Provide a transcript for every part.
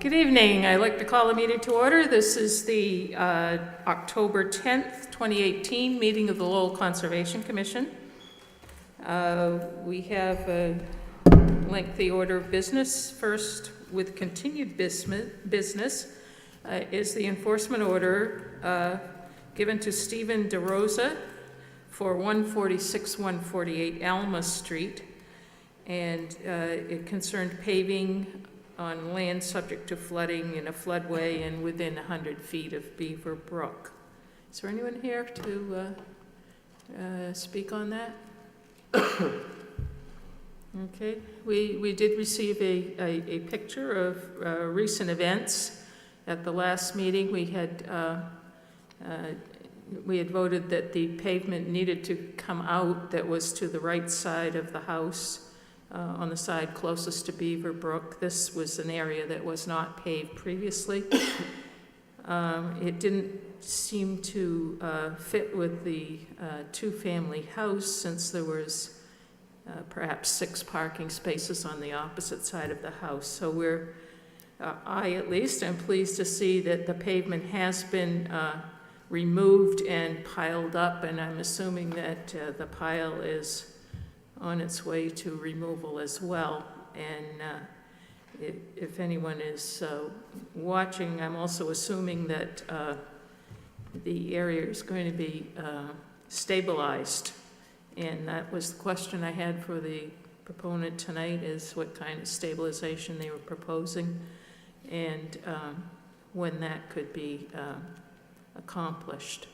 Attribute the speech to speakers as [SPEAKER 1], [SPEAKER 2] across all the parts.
[SPEAKER 1] Good evening. I'd like to call the meeting to order. This is the October 10th, 2018 meeting of the Lowell Conservation Commission. We have a lengthy order of business. First, with continued business, is the enforcement order given to Stephen DeRosa for 146-148 Alma Street, and it concerned paving on land subject to flooding in a floodway and within 100 feet of Beaver Brook. Is there anyone here to speak on that? Okay, we did receive a picture of recent events. At the last meeting, we had voted that the pavement needed to come out that was to the right side of the house, on the side closest to Beaver Brook. This was an area that was not paved previously. It didn't seem to fit with the two-family house, since there was perhaps 6 parking spaces on the opposite side of the house. So I at least am pleased to see that the pavement has been removed and piled up, and I'm assuming that the pile is on its way to removal as well. And if anyone is watching, I'm also assuming that the area is going to be stabilized. And that was the question I had for the proponent tonight, is what kind of stabilization they were proposing, and when that could be accomplished.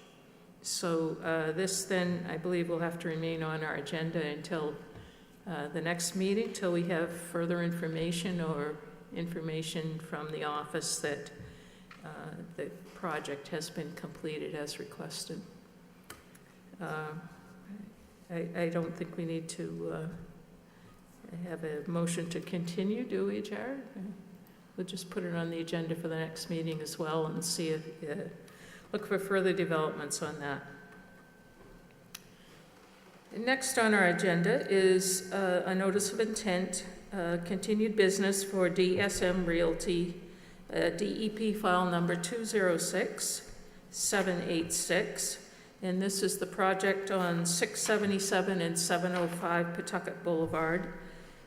[SPEAKER 1] So this then, I believe, will have to remain on our agenda until the next meeting, till we have further information or information from the office that the project has been completed as requested. I don't think we need to have a motion to continue, do we, Jared? We'll just put it on the agenda for the next meeting as well, and see if look for further developments on that. Next on our agenda is a notice of intent, continued business for DSM Realty, DEP file number 206786, and this is the project on 677 and 705 Pawtucket Boulevard.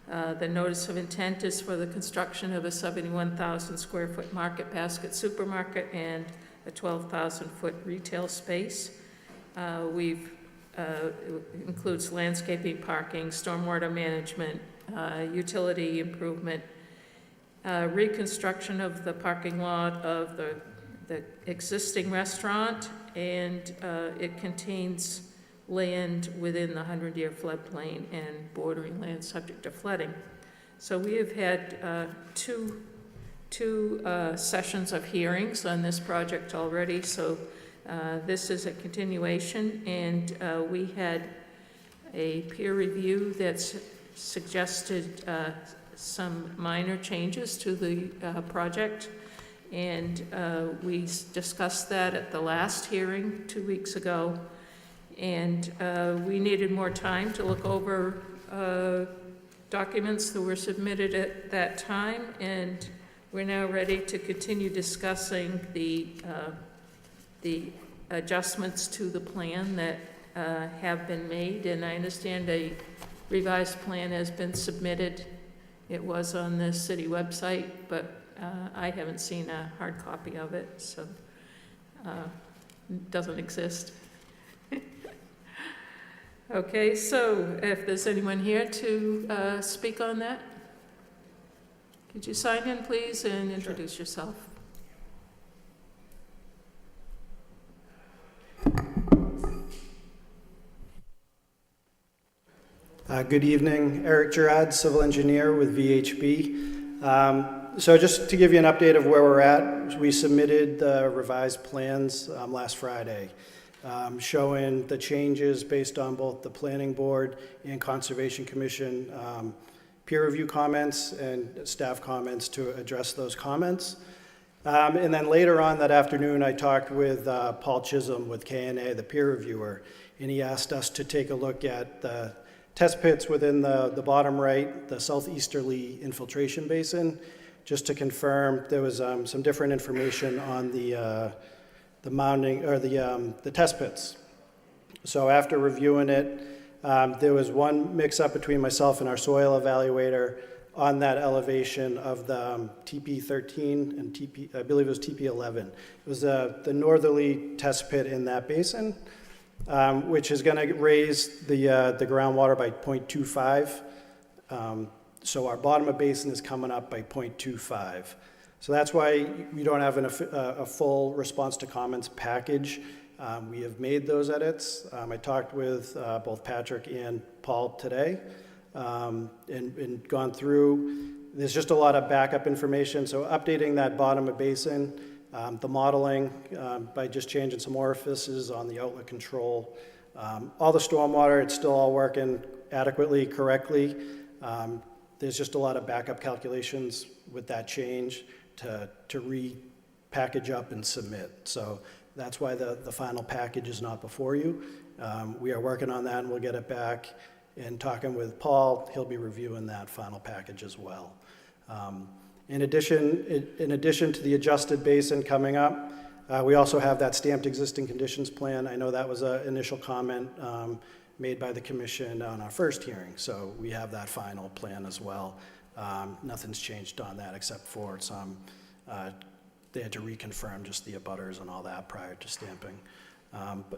[SPEAKER 1] The notice of intent is for the construction of a 71,000 square foot market basket supermarket and a 12,000 foot retail space. Includes landscaping, parking, stormwater management, utility improvement, reconstruction of the parking lot of the existing restaurant, and it contains land within the 100-year floodplain and bordering land subject to flooding. So we have had two sessions of hearings on this project already, so this is a continuation, and we had a peer review that's suggested some minor changes to the project, and we discussed that at the last hearing 2 weeks ago, and we needed more time to look over documents that were submitted at that time, and we're now ready to continue discussing the adjustments to the plan that have been made, and I understand a revised plan has been submitted. It was on the city website, but I haven't seen a hard copy of it, so it doesn't exist. Okay, so if there's anyone here to speak on that, could you sign in, please, and introduce yourself?
[SPEAKER 2] Good evening, Eric Gerard, civil engineer with VHB. So just to give you an update of where we're at, we submitted the revised plans last Friday, showing the changes based on both the Planning Board and Conservation Commission peer review comments and staff comments to address those comments. And then later on that afternoon, I talked with Paul Chisholm with KNA, the peer reviewer, and he asked us to take a look at the test pits within the bottom right, the southeasterly infiltration basin, just to confirm, there was some different information on the mounding, or the test pits. So after reviewing it, there was one mix-up between myself and our soil evaluator on that elevation of the TP13 and I believe it was TP11. It was the northerly test pit in that basin, which is going to raise the groundwater by 0.25. So our bottom of basin is coming up by 0.25. So that's why we don't have a full response to comments package. We have made those edits. I talked with both Patrick and Paul today and gone through. There's just a lot of backup information. So updating that bottom of basin, the modeling by just changing some orifices on the outlet control. All the stormwater, it's still all working adequately, correctly. There's just a lot of backup calculations with that change to repackage up and submit. So that's why the final package is not before you. We are working on that, and we'll get it back. And talking with Paul, he'll be reviewing that final package as well. In addition to the adjusted basin coming up, we also have that stamped existing conditions plan. I know that was an initial comment made by the commission on our first hearing, so we have that final plan as well. Nothing's changed on that except for some, they had to reconfirm just the abutters and all that prior to stamping.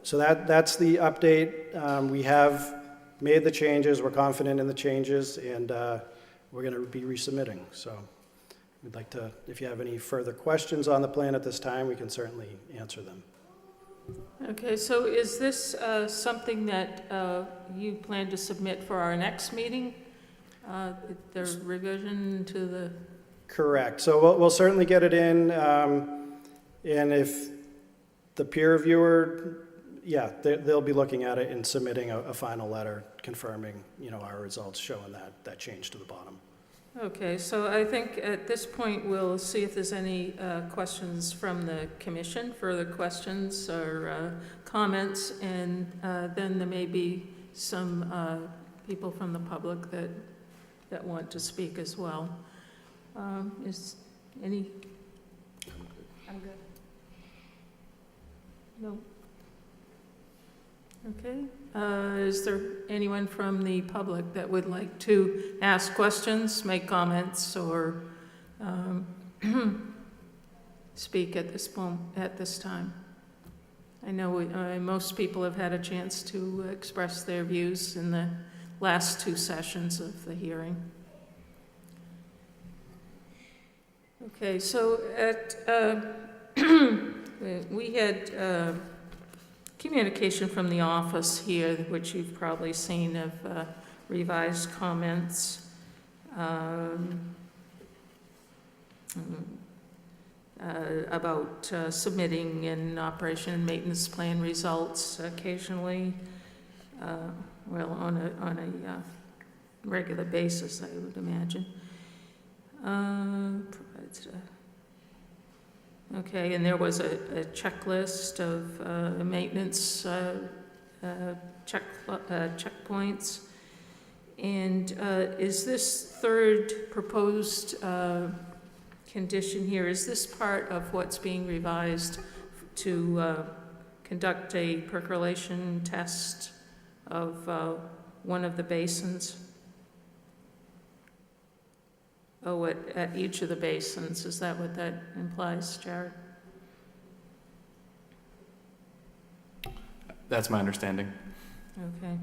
[SPEAKER 2] So that's the update. We have made the changes, we're confident in the changes, and we're going to be resubmitting. So we'd like to, if you have any further questions on the plan at this time, we can certainly answer them.
[SPEAKER 1] Okay, so is this something that you plan to submit for our next meeting? The revision to the...
[SPEAKER 2] Correct. So we'll certainly get it in, and if the peer reviewer, yeah, they'll be looking at it and submitting a final letter confirming, our results showing that change to the bottom.
[SPEAKER 1] Okay, so I think at this point we'll see if there's any questions from the commission, further questions or comments, and then there may be some people from the public that want to speak as well. Is any? I'm good. No. Okay. Is there anyone from the public that would like to ask questions, make comments, or speak at this time? I know most people have had a chance to express their views in the last two sessions of the hearing. Okay, so we had communication from the office here, which you've probably seen, of revised comments about submitting an operation and maintenance plan results occasionally, on a regular basis, I would imagine. Okay, and there was a checklist of maintenance checkpoints. And is this third proposed condition here, is this part of what's being revised to conduct a percolation test of one of the basins? Oh, at each of the basins, is that what that implies, Jared?
[SPEAKER 3] That's my understanding.
[SPEAKER 1] Okay.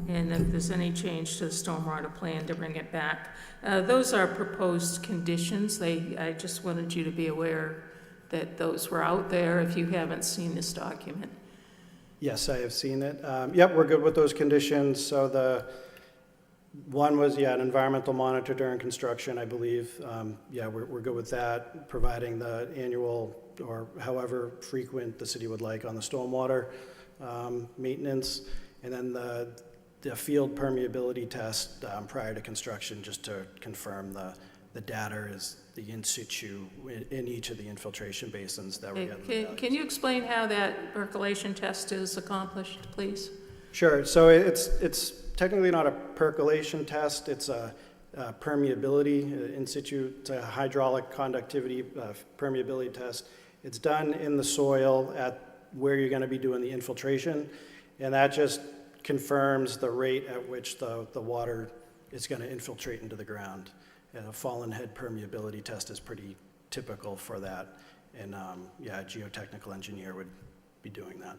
[SPEAKER 1] And if there's any change to the stormwater plan to bring it back. Those are proposed conditions. I just wanted you to be aware that those were out there if you haven't seen this document.
[SPEAKER 2] Yes, I have seen it. Yep, we're good with those conditions. So the one was, an environmental monitor during construction, I believe. We're good with that, providing the annual or however frequent the city would like on the stormwater maintenance. And then the field permeability test prior to construction, just to confirm the data is the in situ in each of the infiltration basins that we're getting.
[SPEAKER 1] Can you explain how that percolation test is accomplished, please?
[SPEAKER 2] Sure. So it's technically not a percolation test. It's permeability in situ, it's a hydraulic conductivity permeability test. It's done in the soil at where you're going to be doing the infiltration, and that just confirms the rate at which the water is going to infiltrate into the ground. And a fallen head permeability test is pretty typical for that, and yeah, a geotechnical engineer would be doing that.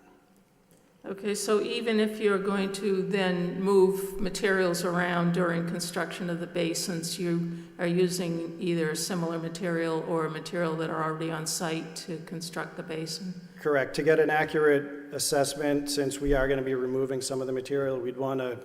[SPEAKER 1] Okay, so even if you're going to then move materials around during construction of the basins, you are using either a similar material or a material that are already on site to construct the basin?
[SPEAKER 2] Correct. To get an accurate assessment, since we are going to be removing some of the material, we'd want to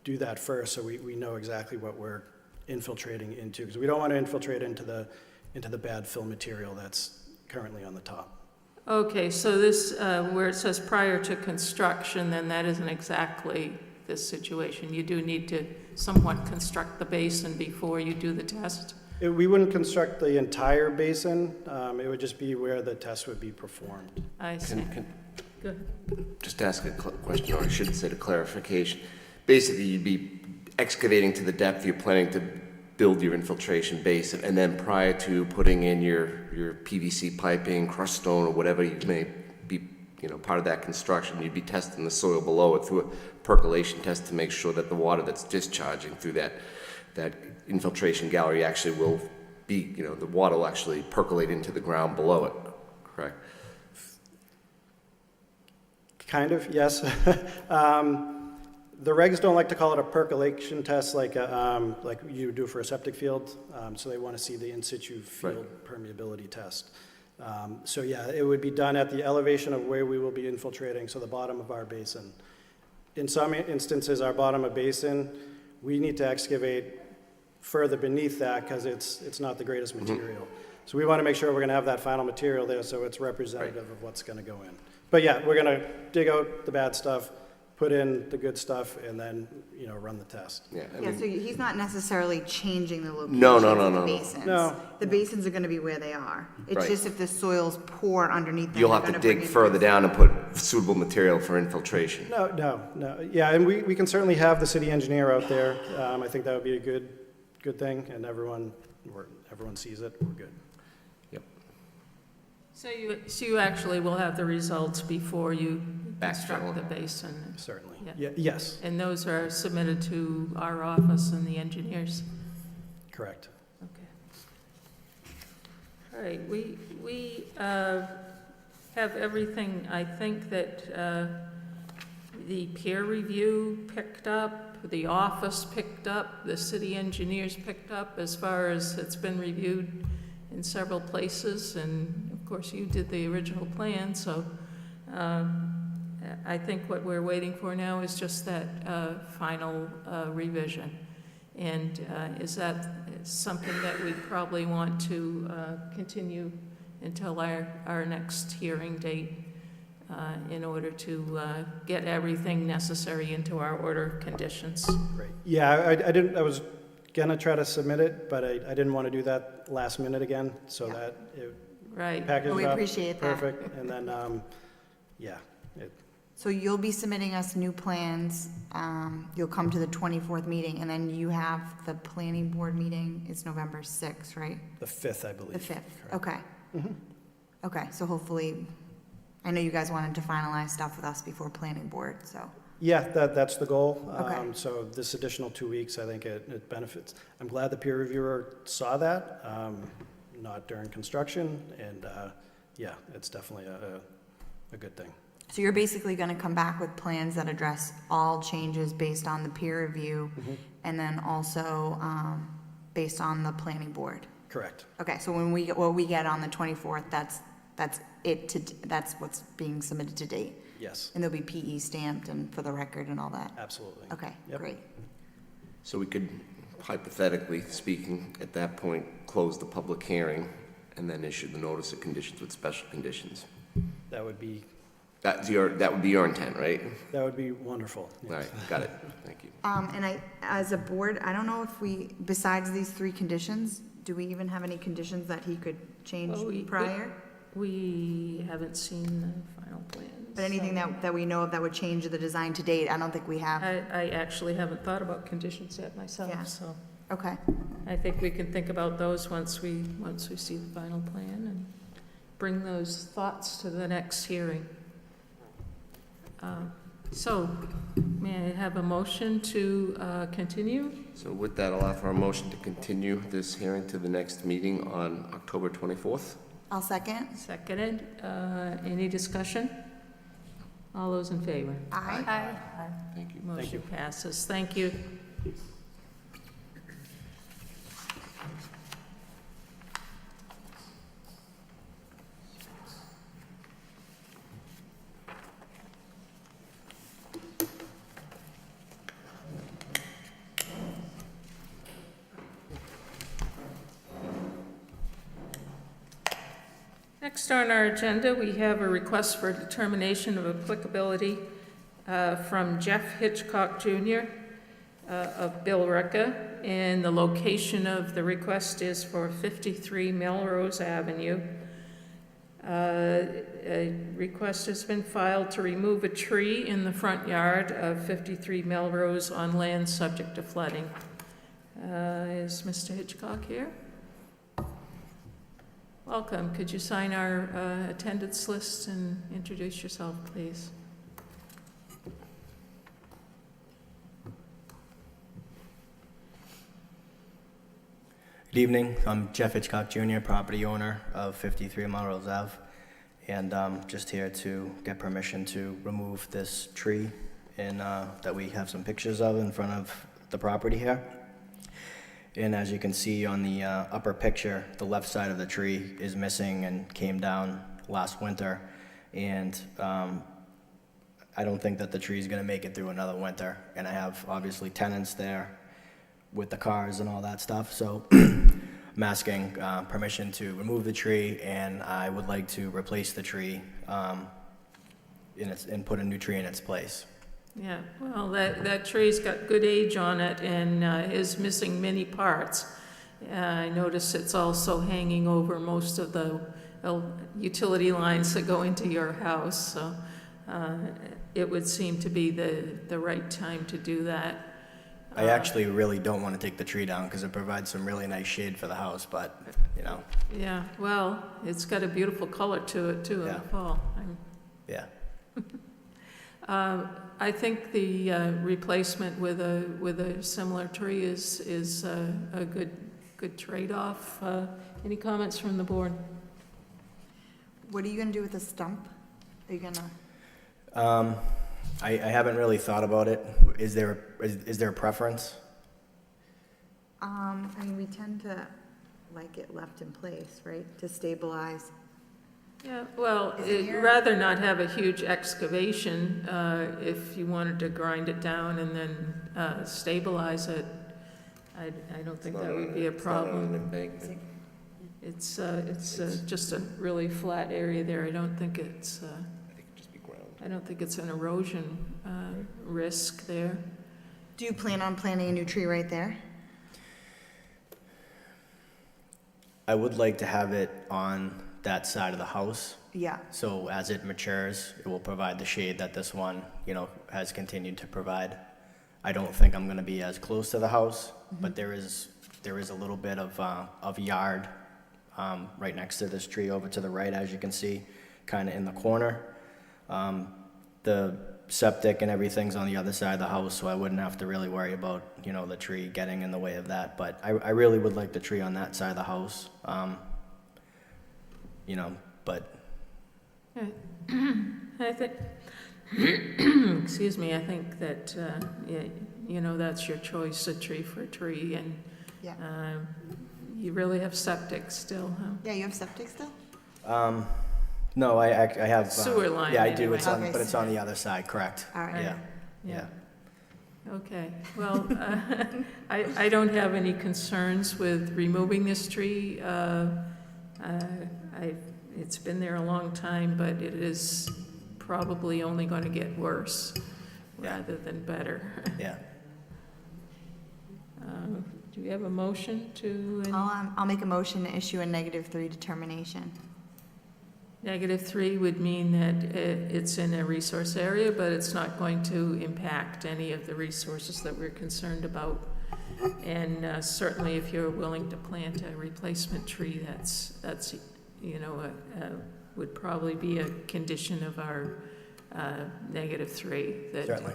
[SPEAKER 2] do that first so we know exactly what we're infiltrating into, because we don't want to infiltrate into the bad fill material that's currently on the top.
[SPEAKER 1] Okay, so this, where it says prior to construction, then that isn't exactly this situation. You do need to somewhat construct the basin before you do the test?
[SPEAKER 2] We wouldn't construct the entire basin. It would just be where the test would be performed.
[SPEAKER 1] I see. Good.
[SPEAKER 3] Just ask a question, or I should say a clarification. Basically, you'd be excavating to the depth you're planning to build your infiltration basin, and then prior to putting in your PVC piping, crushed stone, or whatever you may be, part of that construction, you'd be testing the soil below it through a percolation test to make sure that the water that's discharging through that infiltration gallery actually will be, the water will actually percolate into the ground below it, correct?
[SPEAKER 2] Kind of, yes. The regs don't like to call it a percolation test like you do for a septic field, so they want to see the in situ field permeability test. So yeah, it would be done at the elevation of where we will be infiltrating, so the bottom of our basin. In some instances, our bottom of basin, we need to excavate further beneath that because it's not the greatest material. So we want to make sure we're going to have that final material there so it's representative of what's going to go in. But yeah, we're going to dig out the bad stuff, put in the good stuff, and then, run the test.
[SPEAKER 3] Yeah,
[SPEAKER 4] So he's not necessarily changing the location
[SPEAKER 3] No.
[SPEAKER 4] of the basins.
[SPEAKER 2] No.
[SPEAKER 4] The basins are gonna be where they are. It's
[SPEAKER 3] Right.
[SPEAKER 4] just if the soil's poor underneath them.
[SPEAKER 3] you'll
[SPEAKER 4] they're
[SPEAKER 3] have to
[SPEAKER 4] gonna bring
[SPEAKER 3] dig
[SPEAKER 4] in
[SPEAKER 3] further
[SPEAKER 4] this.
[SPEAKER 3] down and put suitable material for infiltration.
[SPEAKER 2] No. Yeah, and we can certainly have the city engineer out there. I think that would be a good thing, and everyone sees it, we're good.
[SPEAKER 1] So you actually will have the results before you construct
[SPEAKER 3] Backfill.
[SPEAKER 1] the basin?
[SPEAKER 2] Certainly.
[SPEAKER 1] Yeah.
[SPEAKER 2] Yes,
[SPEAKER 1] And those are submitted to our office and the engineers?
[SPEAKER 2] correct.
[SPEAKER 1] Okay. All right, we have everything, I think, that the peer review picked up, the office picked up, the city engineers picked up, as far as it's been reviewed in several places, and of course you did the original plan, so I think what we're waiting for now is just that final revision. And is that something that we probably want to continue until our next hearing date in order to get everything necessary into our order conditions?
[SPEAKER 2] Great. Yeah, I was gonna try to submit it, but I didn't want to do that last minute again, so that it
[SPEAKER 1] Right.
[SPEAKER 2] packaged up.
[SPEAKER 4] We appreciate that.
[SPEAKER 2] Perfect, and then, yeah.
[SPEAKER 4] So you'll be submitting us new plans, you'll come to the 24th meeting, and then you have the planning board meeting, it's November 6th, right?
[SPEAKER 2] The 5th, I believe.
[SPEAKER 4] The 5th,
[SPEAKER 2] Correct.
[SPEAKER 4] okay.
[SPEAKER 2] Mhm.
[SPEAKER 4] Okay, so hopefully, I know you guys wanted to finalize stuff with us before planning board, so.
[SPEAKER 2] Yeah, that's the goal.
[SPEAKER 4] Okay.
[SPEAKER 2] So this additional 2 weeks, I think it benefits. I'm glad the peer reviewer saw that, not during construction, and yeah, it's definitely a good thing.
[SPEAKER 4] So you're basically gonna come back with plans that address all changes based on the peer review, and then also based on the planning board?
[SPEAKER 2] Correct.
[SPEAKER 4] Okay, so what we get on the 24th, that's what's being submitted to date?
[SPEAKER 2] Yes,
[SPEAKER 4] And there'll be PE stamped and for the record and all that?
[SPEAKER 2] absolutely.
[SPEAKER 4] Okay,
[SPEAKER 2] Yep.
[SPEAKER 4] great.
[SPEAKER 3] So we could, hypothetically speaking, at that point, close the public hearing and then issue the notice of conditions with special conditions.
[SPEAKER 2] That would be
[SPEAKER 3] That would be your intent, right?
[SPEAKER 2] wonderful. Yes.
[SPEAKER 3] All right, got it. Thank you.
[SPEAKER 4] And as a board, I don't know if besides these 3 conditions, do we even have any conditions that he could change prior?
[SPEAKER 1] We haven't seen the final plans.
[SPEAKER 4] But anything
[SPEAKER 1] so
[SPEAKER 4] that we know of that would change the design to date, I don't think we have.
[SPEAKER 1] I actually haven't thought about conditions yet
[SPEAKER 4] Yeah.
[SPEAKER 1] myself, so.
[SPEAKER 4] Okay,
[SPEAKER 1] I think we can think about those once we see the final plan and bring those thoughts to the next hearing. So, may I have a motion to continue?
[SPEAKER 3] So with that, I'll offer a motion to continue this hearing to the next meeting on October 24th.
[SPEAKER 4] I'll second.
[SPEAKER 1] Seconded. Any discussion? All those in favor?
[SPEAKER 4] Aye.
[SPEAKER 3] Thank you.
[SPEAKER 1] Motion passes. Thank you. Next on our agenda, we have a request for determination of applicability from Jeff Hitchcock Jr. Of Billeric, and the location of the request is for 53 Melrose Avenue. A request has been filed to remove a tree in the front yard of 53 Melrose on land subject to flooding. Is Mr. Hitchcock here? Welcome. Could you sign our attendance list and introduce yourself, please?
[SPEAKER 5] Good evening. I'm Jeff Hitchcock Jr., property owner of 53 Melrose Ave, and I'm just here to get permission to remove this tree that we have some pictures of in front of the property here. And as you can see on the upper picture, the left side of the tree is missing and came down last winter. And I don't think that the tree is going to make it through another winter. And I have obviously tenants there with the cars and all that stuff. So I'm asking permission to remove the tree, and I would like to replace the tree and put a new tree in its place.
[SPEAKER 1] Yeah, well, that tree's got good age on it and is missing many parts. I notice it's also hanging over most of the utility lines that go into your house, so it would seem to be the right time to do that.
[SPEAKER 5] I actually really don't want to take the tree down because it provides some really nice shade for the house, but, you know.
[SPEAKER 1] Yeah, well, it's got a beautiful color to it, too, in
[SPEAKER 5] Yeah.
[SPEAKER 1] the fall.
[SPEAKER 5] Yeah.
[SPEAKER 1] I think the replacement with a similar tree is a good trade-off. Any comments from the board?
[SPEAKER 4] What are you gonna do with the stump? Are you gonna?
[SPEAKER 5] I haven't really thought about it. Is there a preference?
[SPEAKER 4] I mean, we tend to like it left in place, right, to stabilize.
[SPEAKER 1] Yeah, well,
[SPEAKER 4] Is it here?
[SPEAKER 1] rather not have a huge excavation, if you wanted to grind it down and then stabilize it, I don't think that would be a
[SPEAKER 3] It's not on an
[SPEAKER 1] problem.
[SPEAKER 3] embankment.
[SPEAKER 1] It's just a really flat area there. I don't think it's
[SPEAKER 3] I think it'd just be ground.
[SPEAKER 1] I don't think it's an erosion risk there.
[SPEAKER 4] Do you plan on planting a new tree right there?
[SPEAKER 5] I would like to have it on that side of the house.
[SPEAKER 4] Yeah.
[SPEAKER 5] So as it matures, it will provide the shade that this one, has continued to provide. I don't think I'm going to be as close to the house, but there is a little bit of yard right next to this tree over to the right, as you can see, kind of in the corner. The septic and everything's on the other side of the house, so I wouldn't have to really worry about, the tree getting in the way of that. But I really would like the tree on that side of the house. But
[SPEAKER 1] I think, excuse me, I think that, that's your choice, a tree for a tree, and
[SPEAKER 4] Yeah.
[SPEAKER 1] you really have septic still, huh?
[SPEAKER 4] Yeah, you have septic still?
[SPEAKER 5] no, I have
[SPEAKER 1] Sewer line,
[SPEAKER 5] Yeah, I do.
[SPEAKER 1] anyway.
[SPEAKER 5] It's on,
[SPEAKER 4] Okay,
[SPEAKER 5] but it's on the other side, correct?
[SPEAKER 4] All right.
[SPEAKER 5] Yeah.
[SPEAKER 1] Okay, well, I don't have any concerns with removing this tree. It's been there a long time, but it is probably only going to get worse rather than better.
[SPEAKER 5] Yeah.
[SPEAKER 1] Do we have a motion to?
[SPEAKER 4] I'll make a motion to issue a -3 determination.
[SPEAKER 1] -3 would mean that it's in a resource area, but it's not going to impact any of the resources that we're concerned about And certainly if you're willing to plant a replacement tree, that's would probably be a condition of our -3. That,
[SPEAKER 5] Certainly.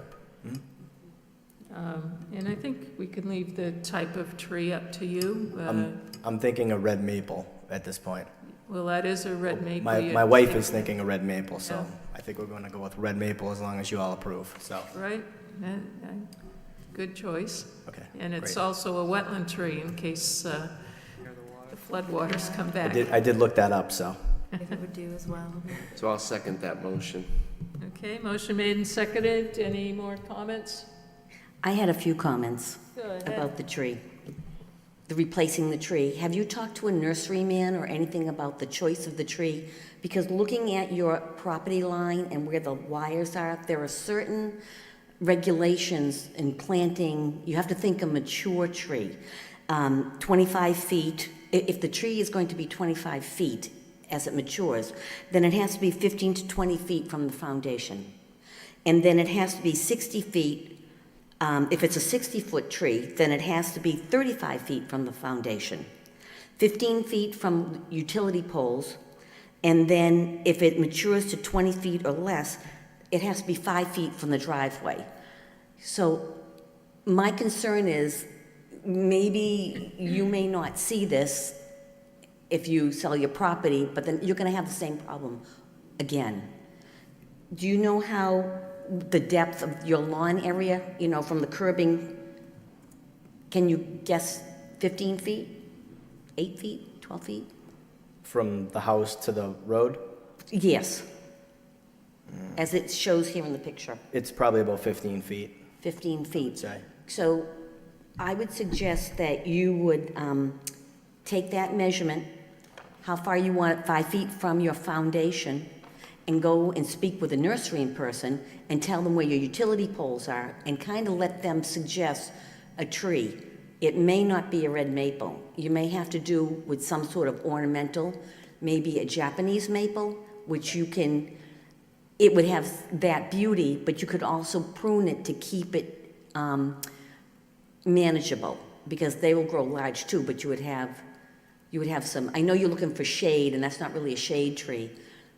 [SPEAKER 1] and I think we can leave the type of tree up to you.
[SPEAKER 5] I'm thinking a red maple at this point.
[SPEAKER 1] Well, that is a red maple.
[SPEAKER 5] My wife is thinking a red maple, so I think we're going to go with red maple as long as you all approve, so.
[SPEAKER 1] Right? Good choice.
[SPEAKER 5] Okay,
[SPEAKER 1] And it's
[SPEAKER 5] great.
[SPEAKER 1] also a wetland tree in case the floodwaters come back.
[SPEAKER 5] I did look that up, so.
[SPEAKER 4] If it would do as well.
[SPEAKER 3] So I'll second that motion.
[SPEAKER 1] Okay, motion made and seconded. Any more comments?
[SPEAKER 6] I had a few comments
[SPEAKER 1] Go ahead.
[SPEAKER 6] about the tree, the replacing the tree. Have you talked to a nurseryman or anything about the choice of the tree? Because looking at your property line and where the wires are, there are certain regulations in planting. You have to think a mature tree. 25 feet, if the tree is going to be 25 feet as it matures, then it has to be 15 to 20 feet from the foundation. And then it has to be 60 feet. If it's a 60-foot tree, then it has to be 35 feet from the foundation, 15 feet from utility poles, and then if it matures to 20 feet or less, it has to be 5 feet from the driveway. So my concern is maybe you may not see this if you sell your property, but then you're going to have the same problem again. Do you know how the depth of your lawn area, from the curbing, can you guess 15 feet, 8 feet, 12 feet?
[SPEAKER 5] From the house to the road,
[SPEAKER 6] Yes, as it shows here in the picture,
[SPEAKER 5] it's probably about 15 feet,
[SPEAKER 6] 15
[SPEAKER 5] I'd
[SPEAKER 6] feet.
[SPEAKER 5] say.
[SPEAKER 6] So I would suggest that you would take that measurement, how far you want it, 5 feet from your foundation, and go and speak with a nursery person and tell them where your utility poles are and kind of let them suggest a tree. It may not be a red maple. You may have to do with some sort of ornamental, maybe a Japanese maple, which it would have that beauty, but you could also prune it to keep it manageable, because they will grow large too, but you would have some, I know you're looking for shade, and that's not really a shade tree,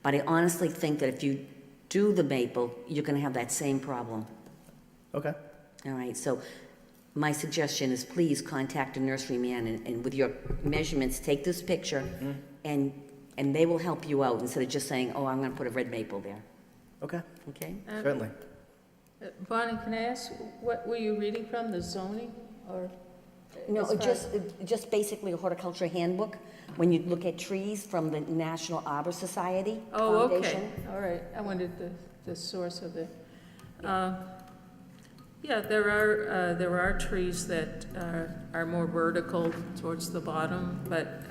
[SPEAKER 6] but I honestly think that if you do the maple, you're gonna have that same problem.
[SPEAKER 5] Okay,
[SPEAKER 6] All right, so my suggestion is please contact a nurseryman and with your measurements, take this picture and they will help you out instead of just saying, oh, I'm gonna put a red maple there,
[SPEAKER 5] okay,
[SPEAKER 6] okay?
[SPEAKER 5] certainly.
[SPEAKER 1] Bonnie, can I ask, what were you reading from, the zoning, or?
[SPEAKER 6] No,
[SPEAKER 1] as far
[SPEAKER 6] just basically a horticulture handbook, when you look at trees from the National Arbor Society
[SPEAKER 1] Oh, okay,
[SPEAKER 6] Foundation.
[SPEAKER 1] all right, I wanted the source of it. Yeah, there are trees that are more vertical towards the bottom, but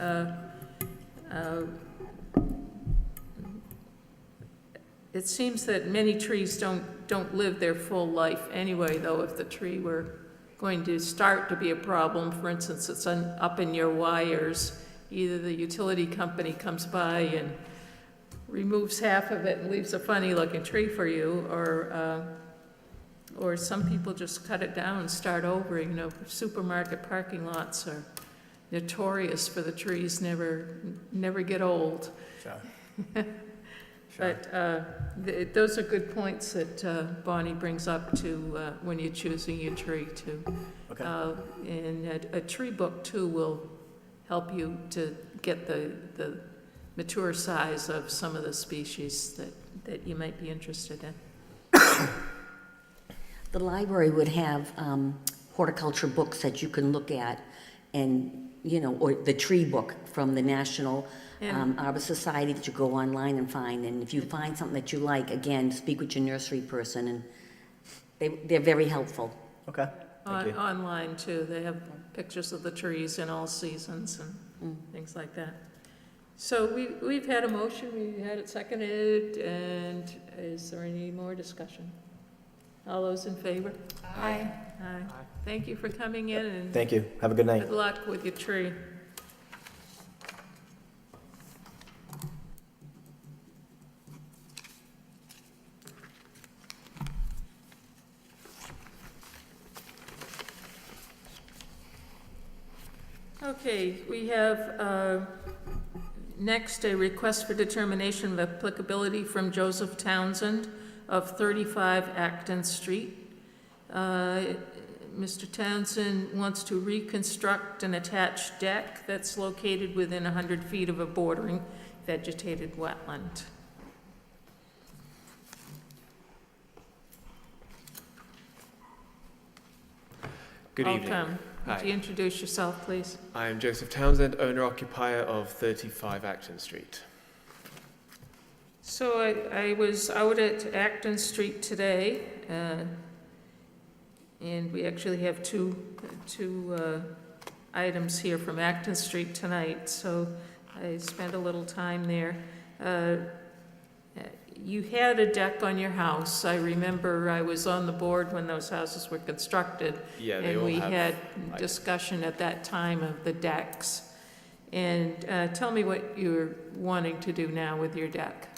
[SPEAKER 1] it seems that many trees don't live their full life anyway, though. If the tree were going to start to be a problem, for instance, it's up in your wires, either the utility company comes by and removes half of it and leaves a funny-looking tree for you, or some people just cut it down and start over. Supermarket parking lots are notorious for the trees never get old.
[SPEAKER 5] Sure.
[SPEAKER 1] But those are good points that Bonnie brings up to when you're choosing your tree too.
[SPEAKER 5] Okay.
[SPEAKER 1] And a tree book too will help you to get the mature size of some of the species that you might be interested in.
[SPEAKER 6] The library would have horticulture books that you can look at, and, or the tree book from the National Arbor Society that you go online and find. And if you find something that you like, again, speak with your nursery person, and they're very helpful.
[SPEAKER 5] Okay, thank you.
[SPEAKER 1] Online too, they have pictures of the trees in all seasons and things like that. So we've had a motion, we had it seconded, and is there any more discussion? All those in favor?
[SPEAKER 4] Aye.
[SPEAKER 1] Aye. Thank you for coming in, and
[SPEAKER 5] Thank you, have a good night.
[SPEAKER 1] good luck with your tree. Okay, we have next a request for determination of applicability from Joseph Townsend of 35 Acton Street. Mr. Townsend wants to reconstruct an attached deck that's located within 100 feet of a bordering vegetated wetland.
[SPEAKER 7] Good evening.
[SPEAKER 1] Welcome. Would
[SPEAKER 7] Hi.
[SPEAKER 1] you introduce yourself, please?
[SPEAKER 7] I am Joseph Townsend, owner-occupier of 35 Acton Street.
[SPEAKER 1] So I was out at Acton Street today, and we actually have two items here from Acton Street tonight, so I spent a little time there. You had a deck on your house. I remember I was on the board when those houses were constructed.
[SPEAKER 7] Yeah, they
[SPEAKER 1] And
[SPEAKER 7] all
[SPEAKER 1] we
[SPEAKER 7] have,
[SPEAKER 1] had discussion at that time of the decks. And tell me what you're wanting to do now with your deck.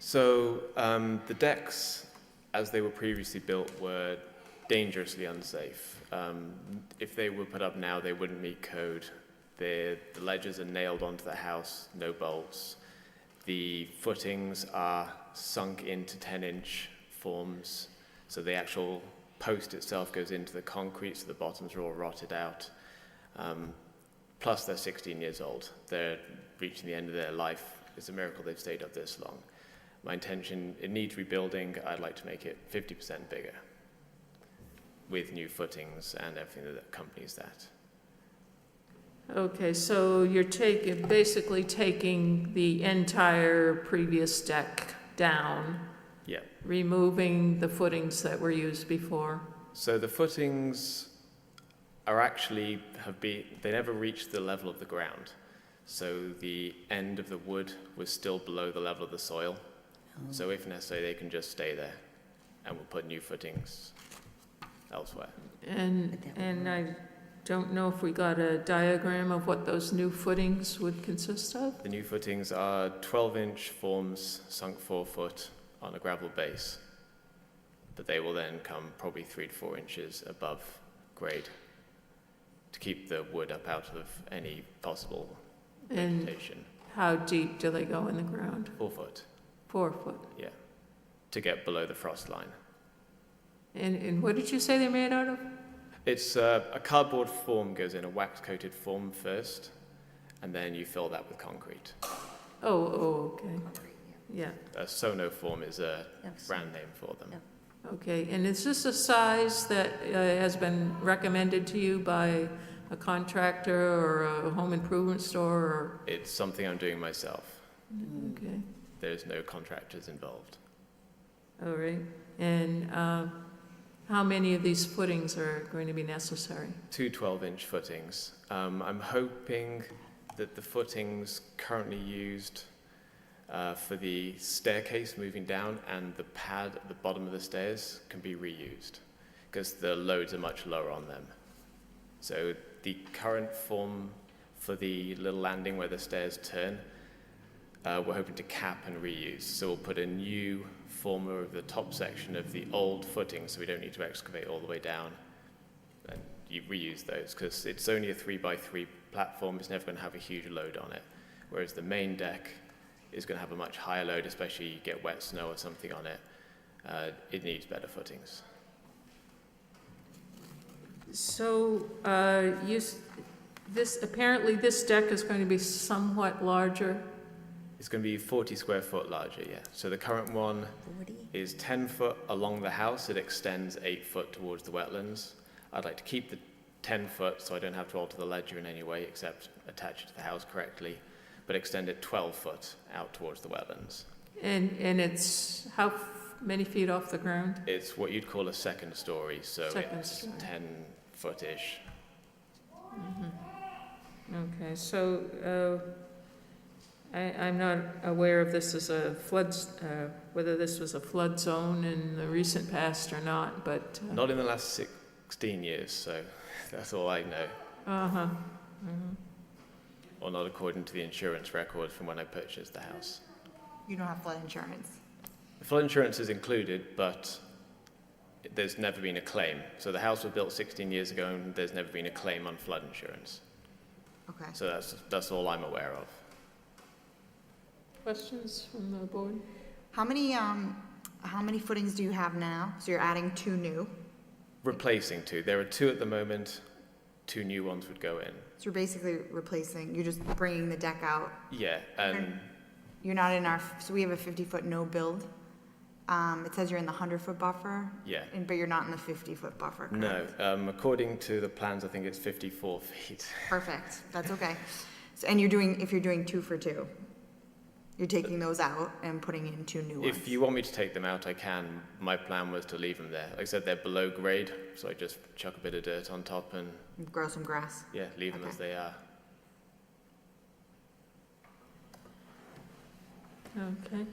[SPEAKER 7] So the decks, as they were previously built, were dangerously unsafe. If they were put up now, they wouldn't meet code. The ledges are nailed onto the house, no bolts. The footings are sunk into 10-inch forms, so the actual post itself goes into the concrete, so the bottoms are all rotted out. Plus, they're 16 years old. They're reaching the end of their life. It's a miracle they've stayed up this long. My intention, it needs rebuilding. I'd like to make it 50% bigger with new footings and everything that accompanies that.
[SPEAKER 1] Okay, so you're basically taking the entire previous deck down,
[SPEAKER 7] Yeah.
[SPEAKER 1] removing the footings that were used before.
[SPEAKER 7] So the footings are actually they never reached the level of the ground. So the end of the wood was still below the level of the soil. So if necessary, they can just stay there, and we'll put new footings elsewhere.
[SPEAKER 1] And I don't know if we got a diagram of what those new footings would consist of?
[SPEAKER 7] The new footings are 12-inch forms sunk 4 foot on a gravel base, but they will then come probably 3 to 4 inches above grade to keep the wood up out of any possible
[SPEAKER 1] And
[SPEAKER 7] vegetation.
[SPEAKER 1] how deep do they go in the ground?
[SPEAKER 7] 4 foot,
[SPEAKER 1] 4 foot.
[SPEAKER 7] yeah, to get below the frost line.
[SPEAKER 1] And what did you say they're made out of?
[SPEAKER 7] It's a cardboard form goes in, a wax-coated form first, and then you fill that with concrete.
[SPEAKER 1] Oh, okay. Yeah,
[SPEAKER 7] A sono form is a brand name for them.
[SPEAKER 1] okay. And is this a size that has been recommended to you by a contractor or a home improvement store or?
[SPEAKER 7] It's something I'm doing myself.
[SPEAKER 1] Okay,
[SPEAKER 7] There's no contractors involved.
[SPEAKER 1] all right. And how many of these footings are going to be necessary?
[SPEAKER 7] 2 12-inch footings. I'm hoping that the footings currently used for the staircase moving down and the pad at the bottom of the stairs can be reused because the loads are much lower on them. So the current form for the little landing where the stairs turn, we're hoping to cap and reuse. So we'll put a new form of the top section of the old footing so we don't need to excavate all the way down. And you reuse those because it's only a 3x3 platform. It's never going to have a huge load on it. Whereas the main deck is going to have a much higher load, especially you get wet snow or something on it. It needs better footings.
[SPEAKER 1] So, apparently this deck is going to be somewhat larger.
[SPEAKER 7] It's going to be 40 square foot larger, yeah. So the current one
[SPEAKER 6] 40?
[SPEAKER 7] is 10 foot along the house. It extends 8 foot towards the wetlands. I'd like to keep the 10 foot so I don't have to alter the ledger in any way except attach it to the house correctly, but extend it 12 foot out towards the wetlands.
[SPEAKER 1] And it's how many feet off the ground?
[SPEAKER 7] It's what you'd call a second story, so
[SPEAKER 1] Second
[SPEAKER 7] it's
[SPEAKER 1] story.
[SPEAKER 7] 10 foot-ish.
[SPEAKER 1] Okay, so I'm not aware if this is a flood, whether this was a flood zone in the recent past or not, but.
[SPEAKER 7] Not in the last 16 years, so that's all I know.
[SPEAKER 1] Uh-huh.
[SPEAKER 7] Or not according to the insurance record from when I purchased the house.
[SPEAKER 4] You don't have flood insurance.
[SPEAKER 7] The flood insurance is included, but there's never been a claim. So the house was built 16 years ago and there's never been a claim on flood insurance.
[SPEAKER 4] Okay.
[SPEAKER 7] So that's all I'm aware of.
[SPEAKER 1] Questions from the board?
[SPEAKER 4] How many footings do you have now? So you're adding 2 new.
[SPEAKER 7] Replacing 2. There are 2 at the moment. 2 new ones would go in.
[SPEAKER 4] So you're basically replacing, you're just bringing the deck out.
[SPEAKER 7] Yeah, and
[SPEAKER 4] You're not in our, so we have a 50-foot no build. It says you're in the 100-foot buffer.
[SPEAKER 7] yeah.
[SPEAKER 4] But you're not in the 50-foot buffer, correct?
[SPEAKER 7] No, according to the plans, I think it's 54 feet.
[SPEAKER 4] Perfect, that's okay. So, and if you're doing 2 for 2, you're taking those out and putting in 2 new ones.
[SPEAKER 7] If you want me to take them out, I can. My plan was to leave them there. Like I said, they're below grade, so I just chuck a bit of dirt on top and,
[SPEAKER 4] Grow some grass.
[SPEAKER 7] yeah, leave them
[SPEAKER 4] Okay.
[SPEAKER 7] as they are.
[SPEAKER 1] Okay.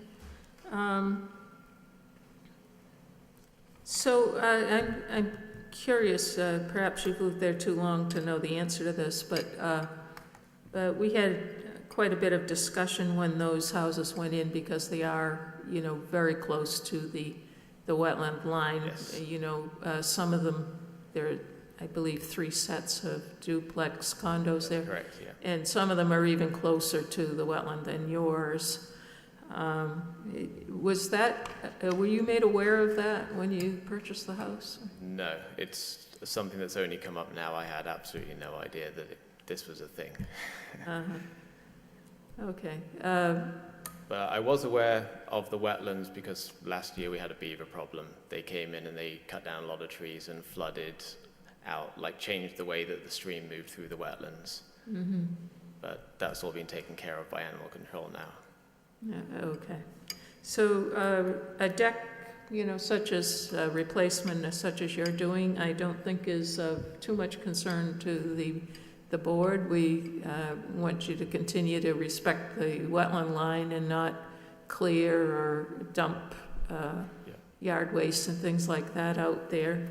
[SPEAKER 1] So I'm curious, perhaps you've lived there too long to know the answer to this, but we had quite a bit of discussion when those houses went in because they are, very close to the wetland line.
[SPEAKER 7] Yes.
[SPEAKER 1] Some of them, there are, I believe, 3 sets of duplex condos there.
[SPEAKER 7] Correct, yeah.
[SPEAKER 1] And some of them are even closer to the wetland than yours. Was that, were you made aware of that when you purchased the house?
[SPEAKER 7] No, it's something that's only come up now. I had absolutely no idea that this was a thing.
[SPEAKER 1] Okay.
[SPEAKER 7] But I was aware of the wetlands because last year we had a beaver problem. They came in and they cut down a lot of trees and flooded out, changed the way that the stream moved through the wetlands.
[SPEAKER 1] Mm-hmm.
[SPEAKER 7] But that's all been taken care of by animal control now.
[SPEAKER 1] Yeah, okay. So a deck, such as replacement, such as you're doing, I don't think is of too much concern to the board. We want you to continue to respect the wetland line and not clear or dump yard waste and things like that out there.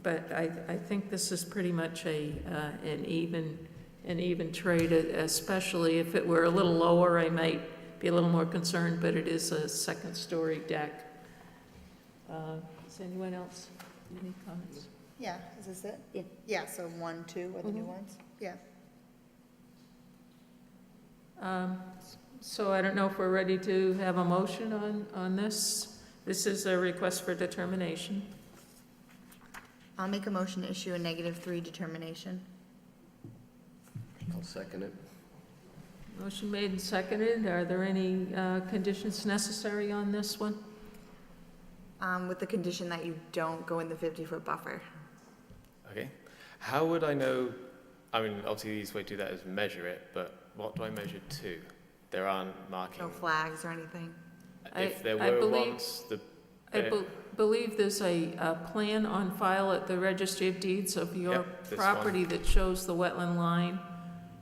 [SPEAKER 1] But I think this is pretty much an even trade, especially if it were a little lower, I might be a little more concerned, but it is a 2nd-story deck. Does anyone else have any comments?
[SPEAKER 4] Yeah, is this it?
[SPEAKER 6] Yeah.
[SPEAKER 4] Yeah, so 1, 2 are the new
[SPEAKER 1] Mhm.
[SPEAKER 4] ones? Yeah.
[SPEAKER 1] So I don't know if we're ready to have a motion on this. This is a request for determination.
[SPEAKER 4] I'll make a motion to issue a -3 determination.
[SPEAKER 3] I'll second it.
[SPEAKER 1] Motion made and seconded. Are there any conditions necessary on this one?
[SPEAKER 4] With the condition that you don't go in the 50-foot buffer.
[SPEAKER 7] Okay. How would I know? I mean, obviously the easiest way to do that is measure it, but what do I measure to? There aren't markings.
[SPEAKER 4] No flags or anything.
[SPEAKER 7] If there
[SPEAKER 1] I
[SPEAKER 7] were
[SPEAKER 1] believe-
[SPEAKER 7] once,
[SPEAKER 1] believe there's a plan on file at the Registry of Deeds of your
[SPEAKER 7] Yep, this
[SPEAKER 1] property that shows the wetland line.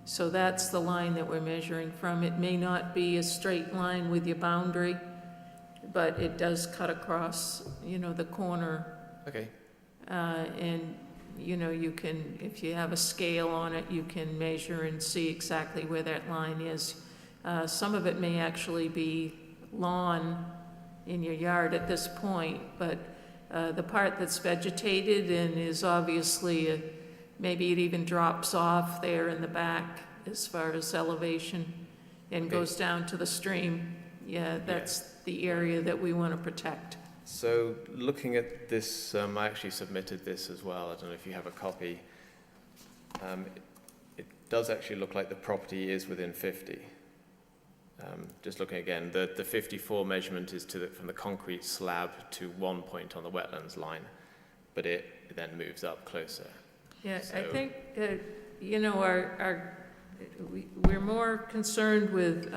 [SPEAKER 1] So that's the line that we're measuring from. It may not be a straight line with your boundary, but it does cut across, the corner.
[SPEAKER 7] okay.
[SPEAKER 1] And, you can, if you have a scale on it, you can measure and see exactly where that line is. Some of it may actually be lawn in your yard at this point, but the part that's vegetated and is obviously, maybe it even drops off there in the back as far as elevation and
[SPEAKER 7] Okay.
[SPEAKER 1] goes down to the stream. Yeah, that's the area that we want to protect.
[SPEAKER 7] So looking at this, I actually submitted this as well. I don't know if you have a copy. It does actually look like the property is within 50. Just looking again, the 54 measurement is from the concrete slab to one point on the wetlands line, but it then moves up closer.
[SPEAKER 1] Yeah, I
[SPEAKER 7] So-
[SPEAKER 1] think, we're more concerned with,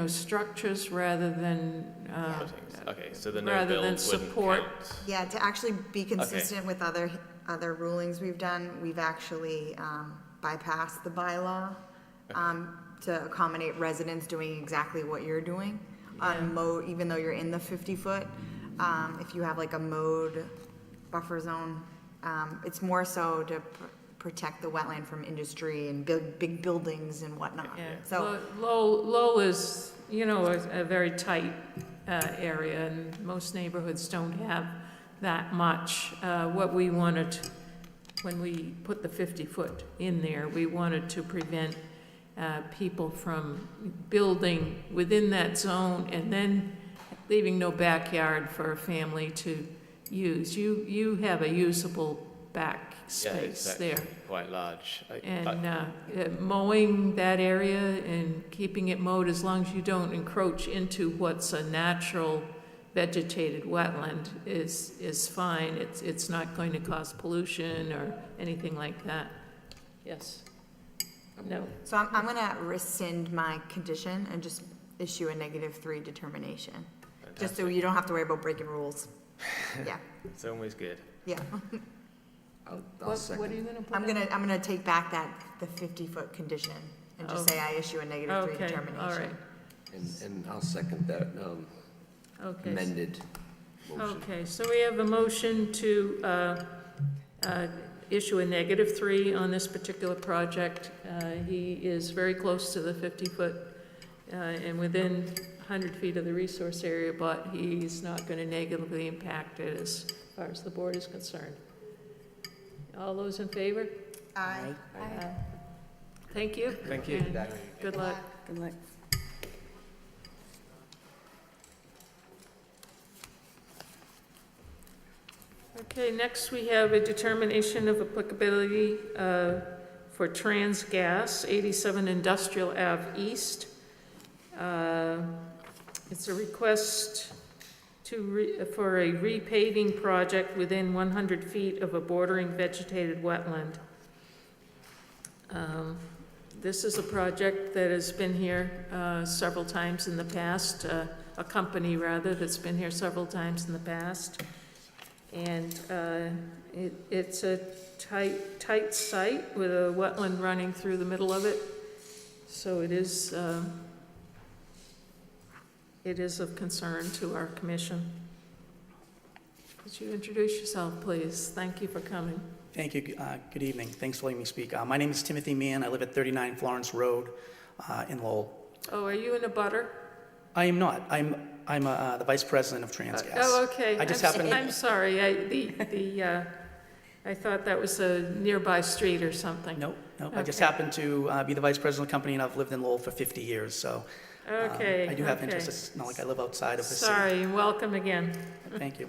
[SPEAKER 1] structures rather than,
[SPEAKER 7] Footings. Okay, so the no
[SPEAKER 1] rather
[SPEAKER 7] build
[SPEAKER 1] than
[SPEAKER 7] wouldn't
[SPEAKER 1] support.
[SPEAKER 7] count.
[SPEAKER 4] Yeah, to actually be consistent with other rulings we've done, we've actually bypassed the bylaw to accommodate residents doing exactly what you're doing. Even though you're in the 50-foot, if you have like a mowed buffer zone, it's more so to protect the wetland from industry and big buildings and whatnot.
[SPEAKER 1] Yeah,
[SPEAKER 4] So,
[SPEAKER 1] Lowell is, a very tight area, and most neighborhoods don't have that much. What we wanted when we put the 50-foot in there, we wanted to prevent people from building within that zone and then leaving no backyard for a family to use. You have a usable back space
[SPEAKER 7] exactly.
[SPEAKER 1] there.
[SPEAKER 7] Quite large.
[SPEAKER 1] And mowing that area and keeping it mowed as long as you don't encroach into what's a natural vegetated wetland is fine. It's not going to cause pollution or anything like that. Yes? No?
[SPEAKER 4] So I'm gonna rescind my condition and just issue a -3 determination. Just so you don't have to worry about breaking rules. Yeah,
[SPEAKER 7] It's always good.
[SPEAKER 4] yeah.
[SPEAKER 3] I'll
[SPEAKER 1] What
[SPEAKER 3] second.
[SPEAKER 1] are you gonna put
[SPEAKER 4] I'm
[SPEAKER 1] in?
[SPEAKER 4] gonna take back the 50-foot condition and just
[SPEAKER 1] Oh.
[SPEAKER 4] say I issue a -3
[SPEAKER 1] Okay,
[SPEAKER 4] determination.
[SPEAKER 1] all right.
[SPEAKER 3] And I'll second that
[SPEAKER 1] Okay.
[SPEAKER 3] amended motion.
[SPEAKER 1] Okay, so we have a motion to issue a -3 on this particular project. He is very close to the 50-foot and within 100 feet of the resource area, but he's not going to negatively impact it as far as the board is concerned. All those in favor?
[SPEAKER 4] Aye.
[SPEAKER 1] Thank you.
[SPEAKER 7] Thank you.
[SPEAKER 1] and Good luck.
[SPEAKER 6] Good luck.
[SPEAKER 1] Okay, next we have a determination of applicability for trans gas, 87 Industrial Ave East. It's a request for a repaving project within 100 feet of a bordering vegetated wetland. This is a project that has been here several times in the past, a company rather that's been here several times in the past. And it's a tight site with a wetland running through the middle of it. So it is of concern to our commission. Could you introduce yourself, please? Thank you for coming.
[SPEAKER 8] Thank you. Good evening. Thanks for letting me speak. My name is Timothy Mann. I live at 39 Florence Road in Lowell.
[SPEAKER 1] Oh, are you in a butter?
[SPEAKER 8] I am not. I'm the vice president of Transgas.
[SPEAKER 1] Oh, okay.
[SPEAKER 8] I just happen.
[SPEAKER 1] I'm sorry. I thought that was a nearby street or something.
[SPEAKER 8] No. I just
[SPEAKER 1] Okay.
[SPEAKER 8] happen to be the vice president of the company, and I've lived in Lowell for 50 years. So
[SPEAKER 1] Okay.
[SPEAKER 8] I do have
[SPEAKER 1] okay.
[SPEAKER 8] interest. It's not like I live outside of the city.
[SPEAKER 1] Sorry, and welcome again.
[SPEAKER 8] Thank you.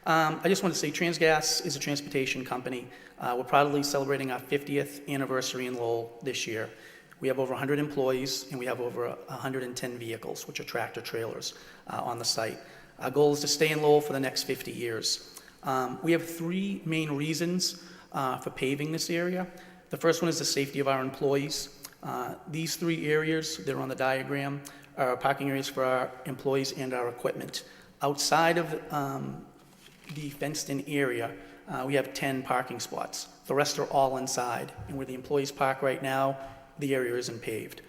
[SPEAKER 8] I just want to say Transgas is a transportation company. We're proudly celebrating our 50th anniversary in Lowell this year. We have over 100 employees, and we have over 110 vehicles, which are tractor trailers, on the site. Our goal is to stay in Lowell for the next 50 years. We have 3 main reasons for paving this area. The first one is the safety of our employees. These 3 areas, they're on the diagram, are parking areas for our employees and our equipment. Outside of the fenced-in area, we have 10 parking spots. The rest are all inside, and where the employees park right now, the area isn't paved.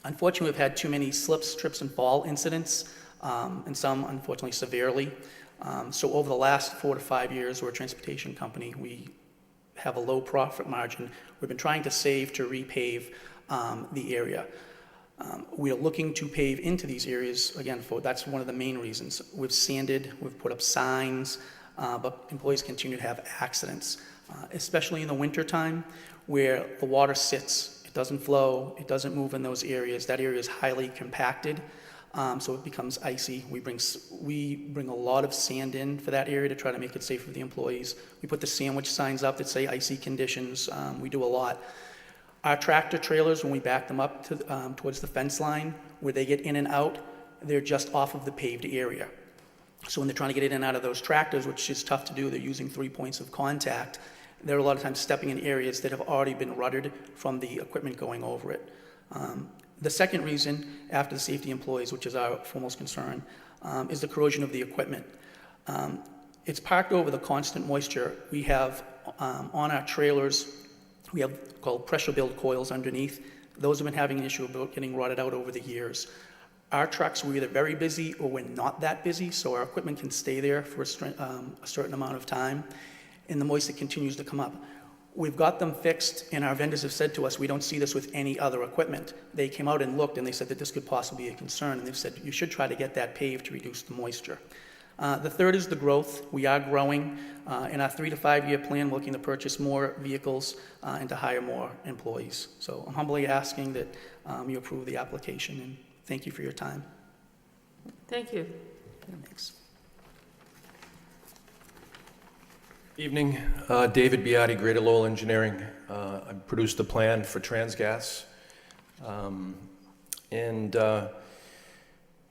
[SPEAKER 8] Unfortunately, we've had too many slips, trips, and fall incidents, and some, unfortunately, severely. So over the last 4 to 5 years, we're a transportation company. We have a low profit margin. We've been trying to save to repave the area. We are looking to pave into these areas, again, that's one of the main reasons. We've sanded, we've put up signs, but employees continue to have accidents, especially in the wintertime where the water sits. It doesn't flow, it doesn't move in those areas. That area is highly compacted, so it becomes icy. We bring a lot of sand in for that area to try to make it safe for the employees. We put the sandwich signs up that say icy conditions. We do a lot. Our tractor trailers, when we back them up to, towards the fence line, where they get in and out, they're just off of the paved area. So when they're trying to get in and out of those tractors, which is tough to do, they're using 3 points of contact. They're a lot of times stepping in areas that have already been rutted from the equipment going over it. The second reason, after the safety employees, which is our foremost concern, is the corrosion of the equipment. It's parked over the constant moisture. We have on our trailers, we have called pressure build coils underneath. Those have been having an issue about getting rotted out over the years. Our trucks, we're either very busy or we're not that busy, so our equipment can stay there for a certain amount of time, and the moisture continues to come up. We've got them fixed, and our vendors have said to us, we don't see this with any other equipment. They came out and looked, and they said that this could possibly be a concern, and they've said, you should try to get that paved to reduce the moisture. The third is the growth. We are growing. In our 3 to 5 year plan, we're looking to purchase more vehicles and to hire more employees. So I'm humbly asking that you approve the application, and thank you for your time.
[SPEAKER 1] Thank you.
[SPEAKER 8] Thanks.
[SPEAKER 9] Evening, David Beati, Greater Lowell Engineering. I produced the plan for Transgas.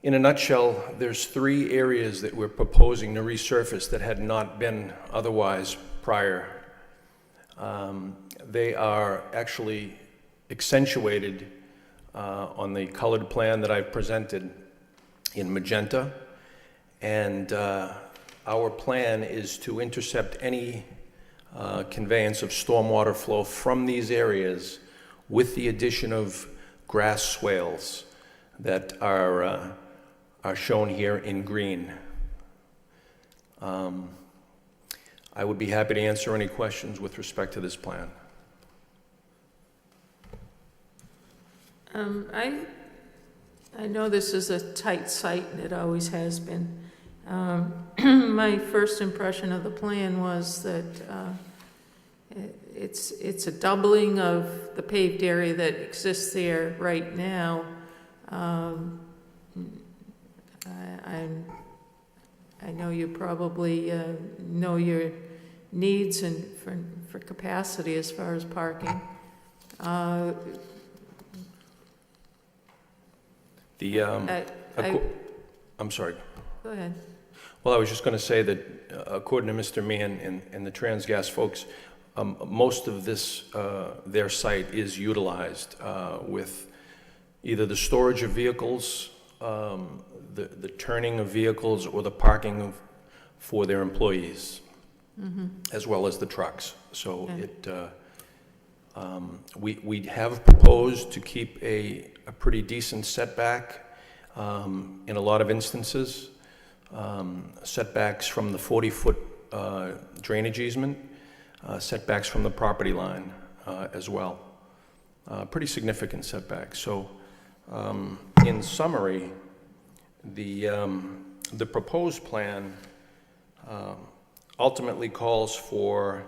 [SPEAKER 9] In a nutshell, there's 3 areas that we're proposing to resurface that had not been otherwise prior. They are actually accentuated on the colored plan that I've presented in magenta, and our plan is to intercept any conveyance of stormwater flow from these areas with the addition of grass swales that are shown here in green. I would be happy to answer any questions with respect to this plan.
[SPEAKER 1] I know this is a tight site, and it always has been. My first impression of the plan was that it's a doubling of the paved area that exists there right now. I know you probably know your needs and for capacity as far as parking.
[SPEAKER 9] I'm sorry.
[SPEAKER 1] Go ahead.
[SPEAKER 9] Well, I was just going to say that according to Mr. Meehan and the Transgas folks, most of this, their site is utilized with either the storage of vehicles, the turning of vehicles, or the parking for their employees, as well as the trucks. So we have proposed to keep a pretty decent setback in a lot of instances. Setbacks from the 40-foot drainage easement, setbacks from the property line as well. Pretty significant setbacks. So in summary, the proposed plan ultimately calls for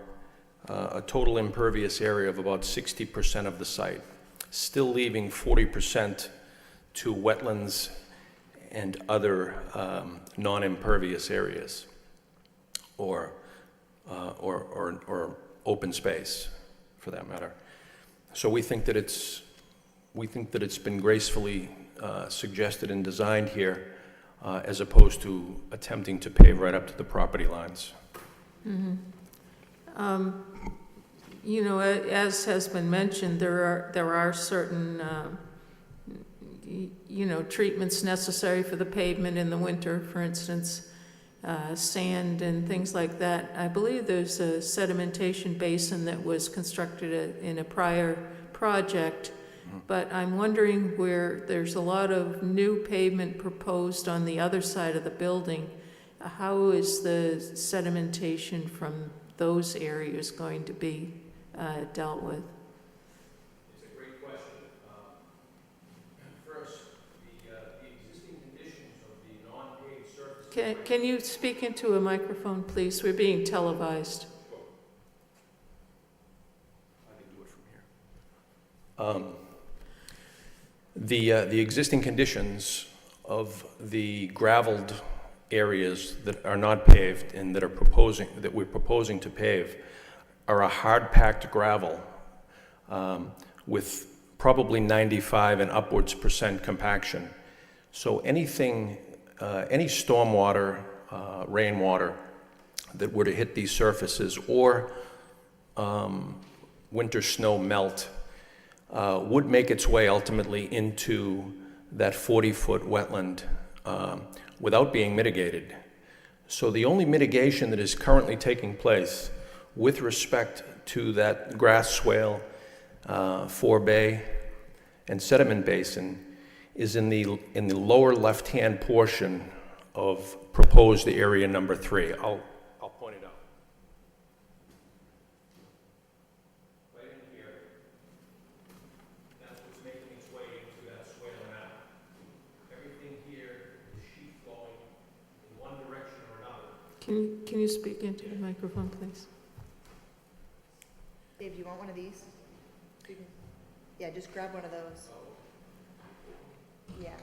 [SPEAKER 9] a total impervious area of about 60% of the site, still leaving 40% to wetlands and other non-impervious areas, or open space, for that matter. So we think that it's been gracefully suggested and designed here, as opposed to attempting to pave right up to the property lines.
[SPEAKER 1] You know, as has been mentioned, there are certain treatments necessary for the pavement in the winter, for instance, sand and things like that. I believe there's a sedimentation basin that was constructed in a prior project, but I'm wondering where there's a lot of new pavement proposed on the other side of the building. How is the sedimentation from those areas going to be dealt with?
[SPEAKER 9] It's a great question. First, the existing conditions of the non-paved surface.
[SPEAKER 1] Can you speak into a microphone, please? We're being televised.
[SPEAKER 9] Sure. I can do it from here. The existing conditions of the graveled areas that are not paved and that we're proposing to pave are a hard-packed gravel with probably 95 and upwards % compaction. So anything, any stormwater, rainwater that were to hit these surfaces, or winter snow melt, would make its way ultimately into that 40-foot wetland without being mitigated. So the only mitigation that is currently taking place with respect to that grass swale, forebay, and sediment basin is in the lower left-hand portion of proposed area number 3. I'll point it out. Right in here. That's what's making its way into that swale now. Everything here is sheet flowing in one direction or
[SPEAKER 1] Can you speak into the microphone, please?
[SPEAKER 4] Dave, do you want one of these? Yeah, just grab one of those. Yeah,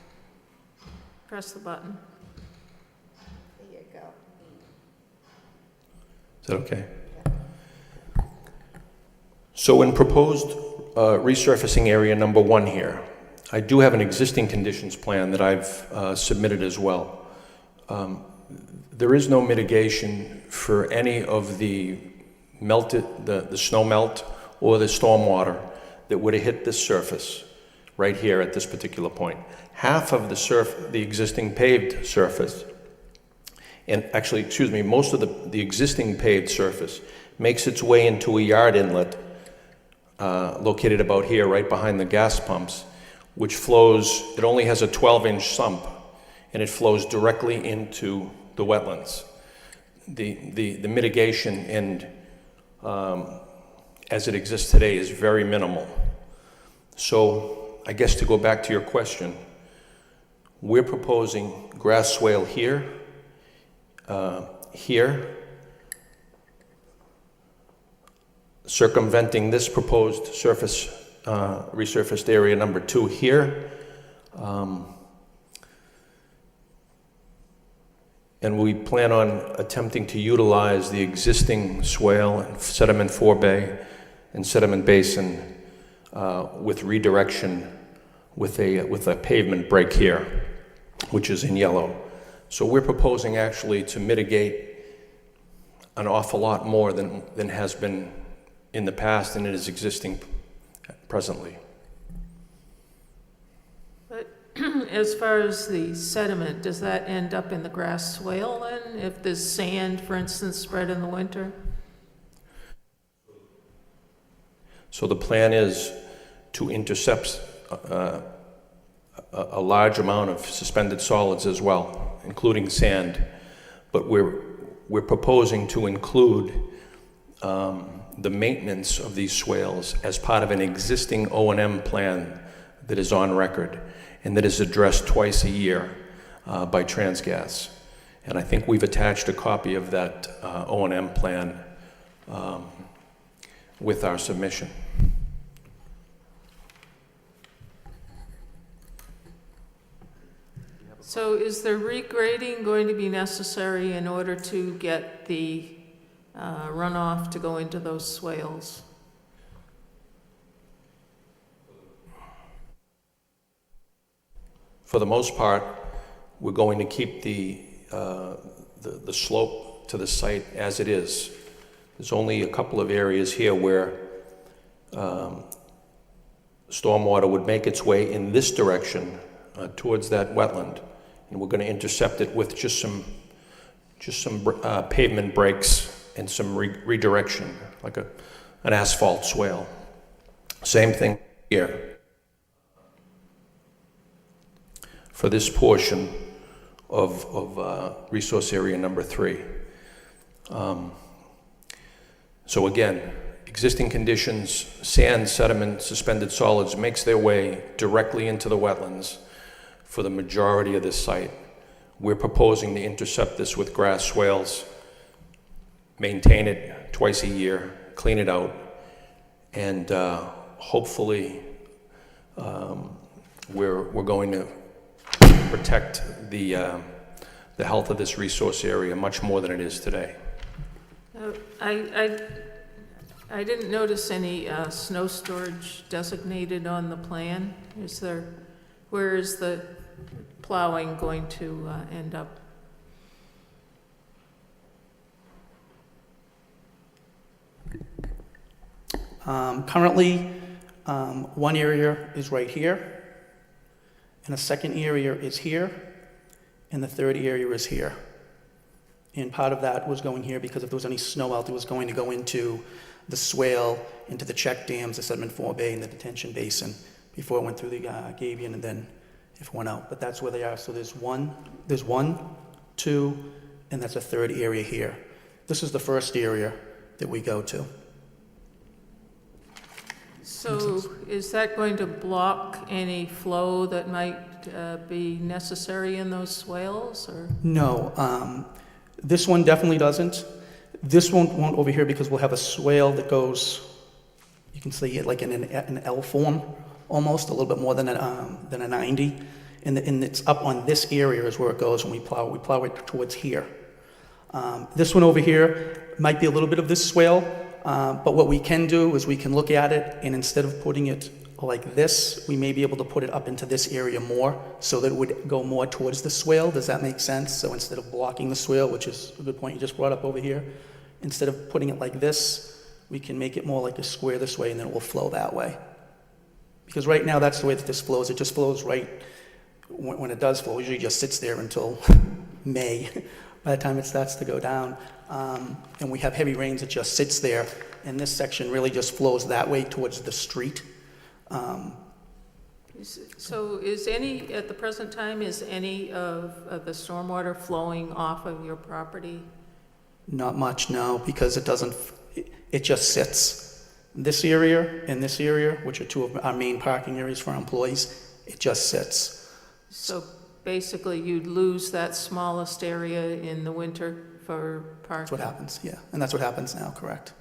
[SPEAKER 1] Press the button.
[SPEAKER 4] there you go.
[SPEAKER 9] Is that okay? So in proposed resurfacing area number 1 here, I do have an existing conditions plan that I've submitted as well. There is no mitigation for any of the the snow melt or the stormwater that would have hit this surface right here at this particular point. Half of the existing paved surface, and actually, excuse me, most of the existing paved surface makes its way into a yard inlet located about here, right behind the gas pumps, which flows, it only has a 12-inch sump, and it flows directly into the wetlands. The mitigation and as it exists today is very minimal. So I guess to go back to your question, we're proposing grass swale here, here, circumventing this proposed surface, resurfaced area number 2 here. And we plan on attempting to utilize the existing swale and sediment forebay and sediment basin with redirection with a pavement break here, which is in yellow. So we're proposing actually to mitigate an awful lot more than has been in the past and it is existing presently.
[SPEAKER 1] But as far as the sediment, does that end up in the grass swale then, if there's sand, for instance, spread in the winter?
[SPEAKER 9] So the plan is to intercept a large amount of suspended solids as well, including sand. But we're proposing to include the maintenance of these swales as part of an existing O&M plan that is on record and that is addressed twice a year by Transgas. And I think we've attached a copy of that O&M plan with our submission.
[SPEAKER 1] So is the regrading going to be necessary in order to get the runoff to go into those swales?
[SPEAKER 9] For the most part, we're going to keep the slope to the site as it is. There's only a couple of areas here where stormwater would make its way in this direction towards that wetland, and we're going to intercept it with just some pavement breaks and some redirection, like an asphalt swale. Same thing here. For this portion of resource area number 3. So again, existing conditions, sand, sediment, suspended solids makes their way directly into the wetlands for the majority of this site. We're proposing to intercept this with grass swales, maintain it twice a year, clean it out, and hopefully we're going to protect the health of this resource area much more than it is today.
[SPEAKER 1] I didn't notice any snow storage designated on the plan. Where is the plowing going to end up?
[SPEAKER 8] Currently, one area is right here, and a second area is here, and the third area is here. And part of that was going here because if there was any snow out, it was going to go into the swale, into the check dams, the sediment forebay, and the detention basin before it went through the Gabion and then if it went out. But that's where they are. So there's one, two, and that's a third area here. This is the first area that we go to.
[SPEAKER 1] So is that going to block any flow that might be necessary in those swales, or?
[SPEAKER 8] No, This one definitely doesn't. This one won't over here because we'll have a swale that goes, you can see it like in an L form, almost, a little bit more than a 90. And it's up on this area is where it goes when we plow it towards here. This one over here might be a little bit of this swale, but what we can do is we can look at it, and instead of putting it like this, we may be able to put it up into this area more so that it would go more towards the swale. Does that make sense? So instead of blocking the swale, which is a good point you just brought up over here, instead of putting it like this, we can make it more like a square this way, and then it will flow that way. Because right now, that's the way that this flows. It just flows right, when it does flow, it usually just sits there until May. By the time it starts to go down, and we have heavy rains, it just sits there, and this section really just flows that way towards the street.
[SPEAKER 1] So is any, at the present time, is any of the stormwater flowing off of your property?
[SPEAKER 8] Not much, no, because it just sits. This area and this area, which are two of our main parking areas for our employees, it just sits.
[SPEAKER 1] So basically, you'd lose that smallest area in the winter for parking?
[SPEAKER 8] That's what happens, yeah, and that's what happens now, correct.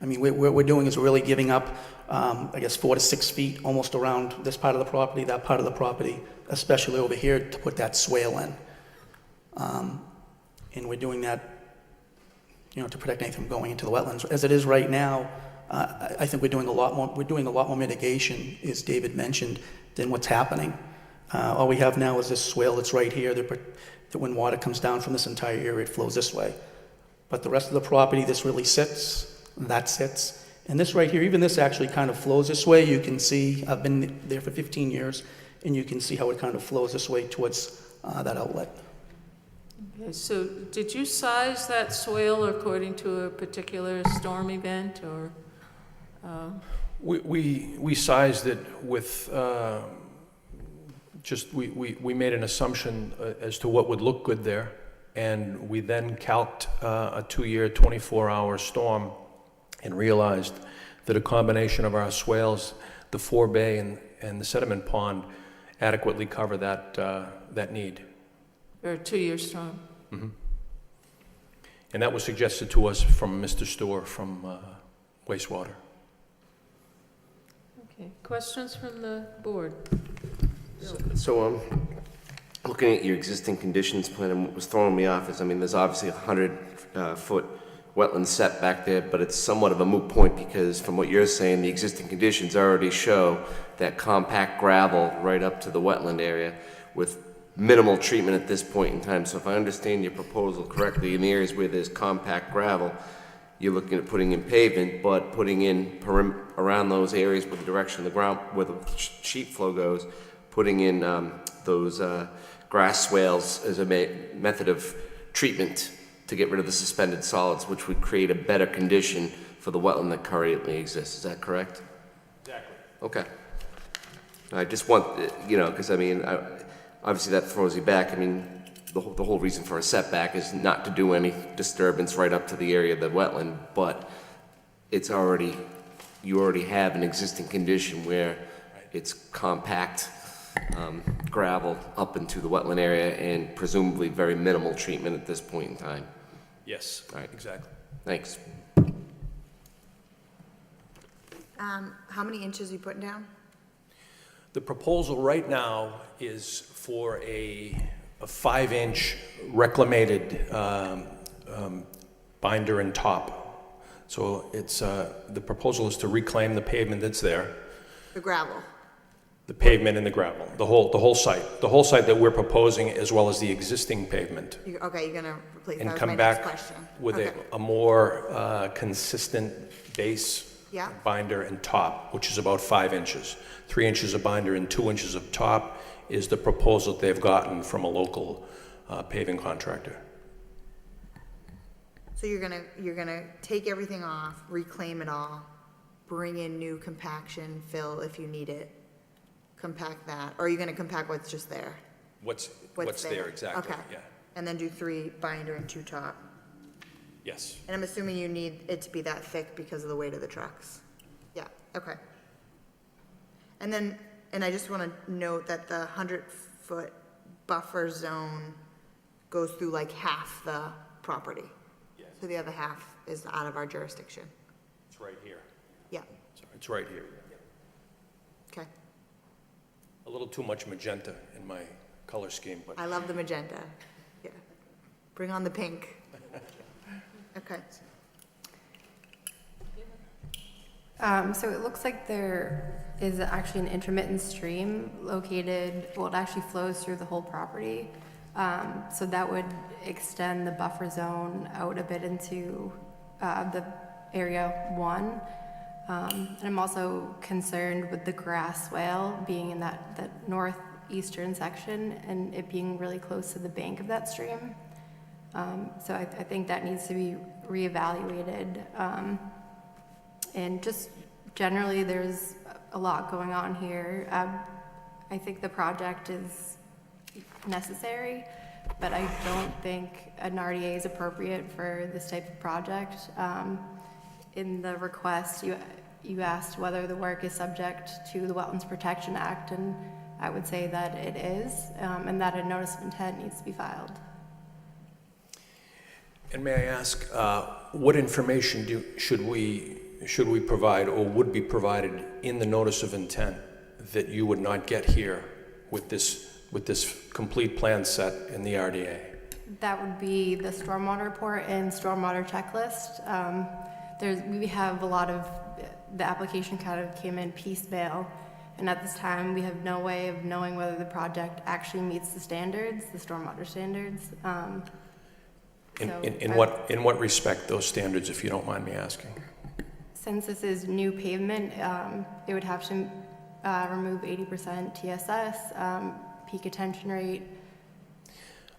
[SPEAKER 8] I mean, what we're doing is we're really giving up, I guess, 4 to 6 feet almost around this part of the property, that part of the property, especially over here to put that swale in. And we're doing that, to protect anything from going into the wetlands. As it is right now, I think we're doing a lot more mitigation, as David mentioned, than what's happening. All we have now is this swale that's right here that when water comes down from this entire area, it flows this way. But the rest of the property, this really sits, that sits. And this right here, even this actually kind of flows this way. You can see, I've been there for 15 years, and you can see how it kind of flows this way towards that outlet.
[SPEAKER 1] Okay, so did you size that swale according to a particular storm event, or?
[SPEAKER 9] We sized it with, we made an assumption as to what would look good there, and we then calced a 2-year, 24-hour storm and realized that a combination of our swales, the forebay and the sediment pond adequately cover that need.
[SPEAKER 1] Or a 2-year storm?
[SPEAKER 9] Mm-hmm. And that was suggested to us from Mr. Stewart from wastewater.
[SPEAKER 1] Okay, questions from the board?
[SPEAKER 3] So, looking at your existing conditions plan, and what was throwing me off is, there's obviously a 100-foot wetland setback there, but it's somewhat of a moot point because from what you're saying, the existing conditions already show that compact gravel right up to the wetland area with minimal treatment at this point in time. So if I understand your proposal correctly, in the areas where there's compact gravel, you're looking at putting in pavement, but putting in around those areas with the direction of the ground, where the sheet flow goes, putting in those grass swales as a method of treatment to get rid of the suspended solids, which would create a better condition for the wetland that currently exists. Is that correct?
[SPEAKER 9] Exactly.
[SPEAKER 3] Okay. I just want, because obviously that throws you back. The whole reason for a setback is not to do any disturbance right up to the area of the wetland, but you already have an existing condition where it's compact gravel up into the wetland area and presumably very minimal treatment at this point in time.
[SPEAKER 9] Yes,
[SPEAKER 3] All right.
[SPEAKER 9] exactly.
[SPEAKER 3] Thanks.
[SPEAKER 4] How many inches are you putting down?
[SPEAKER 9] The proposal right now is for a 5-inch reclamated binder and top. So it's the proposal is to reclaim the pavement that's there,
[SPEAKER 4] The gravel?
[SPEAKER 9] the pavement and the gravel, the whole site that we're proposing, as well as the existing pavement,
[SPEAKER 4] Okay, you're gonna replace, that
[SPEAKER 9] and
[SPEAKER 4] was
[SPEAKER 9] come
[SPEAKER 4] my next
[SPEAKER 9] back
[SPEAKER 4] question.
[SPEAKER 9] with
[SPEAKER 4] Okay.
[SPEAKER 9] a more consistent base
[SPEAKER 4] Yeah.
[SPEAKER 9] binder and top, which is about 5 inches. 3 inches of binder and 2 inches of top is the proposal they've gotten from a local paving contractor.
[SPEAKER 4] So you're gonna take everything off, reclaim it all, bring in new compaction, fill if you need it, compact that, or are you gonna compact what's just there?
[SPEAKER 9] What's there, exactly,
[SPEAKER 4] Okay.
[SPEAKER 9] yeah.
[SPEAKER 4] And then do 3 binder and 2 top?
[SPEAKER 9] Yes.
[SPEAKER 4] And I'm assuming you need it to be that thick because of the weight of the trucks? Yeah, okay. And I just want to note that the 100-foot buffer zone goes through like half the property. So the other half is out of our jurisdiction.
[SPEAKER 9] It's right here.
[SPEAKER 4] Yeah,
[SPEAKER 9] It's right here.
[SPEAKER 4] okay.
[SPEAKER 9] A little too much magenta in my color scheme, but
[SPEAKER 4] I love the magenta. Yeah. Bring on the pink. Okay.
[SPEAKER 10] So it looks like there is actually an intermittent stream located, well, it actually flows through the whole property. So that would extend the buffer zone out a bit into the area 1. And I'm also concerned with the grass swale being in that northeastern section and it being really close to the bank of that stream. So I think that needs to be reevaluated. And just generally, there's a lot going on here. I think the project is necessary, but I don't think an RDA is appropriate for this type of project. In the request, you asked whether the work is subject to the Wetlands Protection Act, and I would say that it is, and that a notice of intent needs to be filed.
[SPEAKER 9] And may I ask, what information should we provide or would be provided in the notice of intent that you would not get here with this complete plan set in the RDA?
[SPEAKER 10] That would be the stormwater report and stormwater checklist. We have a lot of, the application kind of came in piecemeal, and at this time we have no way of knowing whether the project actually meets the standards, the stormwater standards.
[SPEAKER 9] In what respect those standards, if you don't mind me asking?
[SPEAKER 10] Since this is new pavement, it would have to remove 80% TSS, peak attention rate.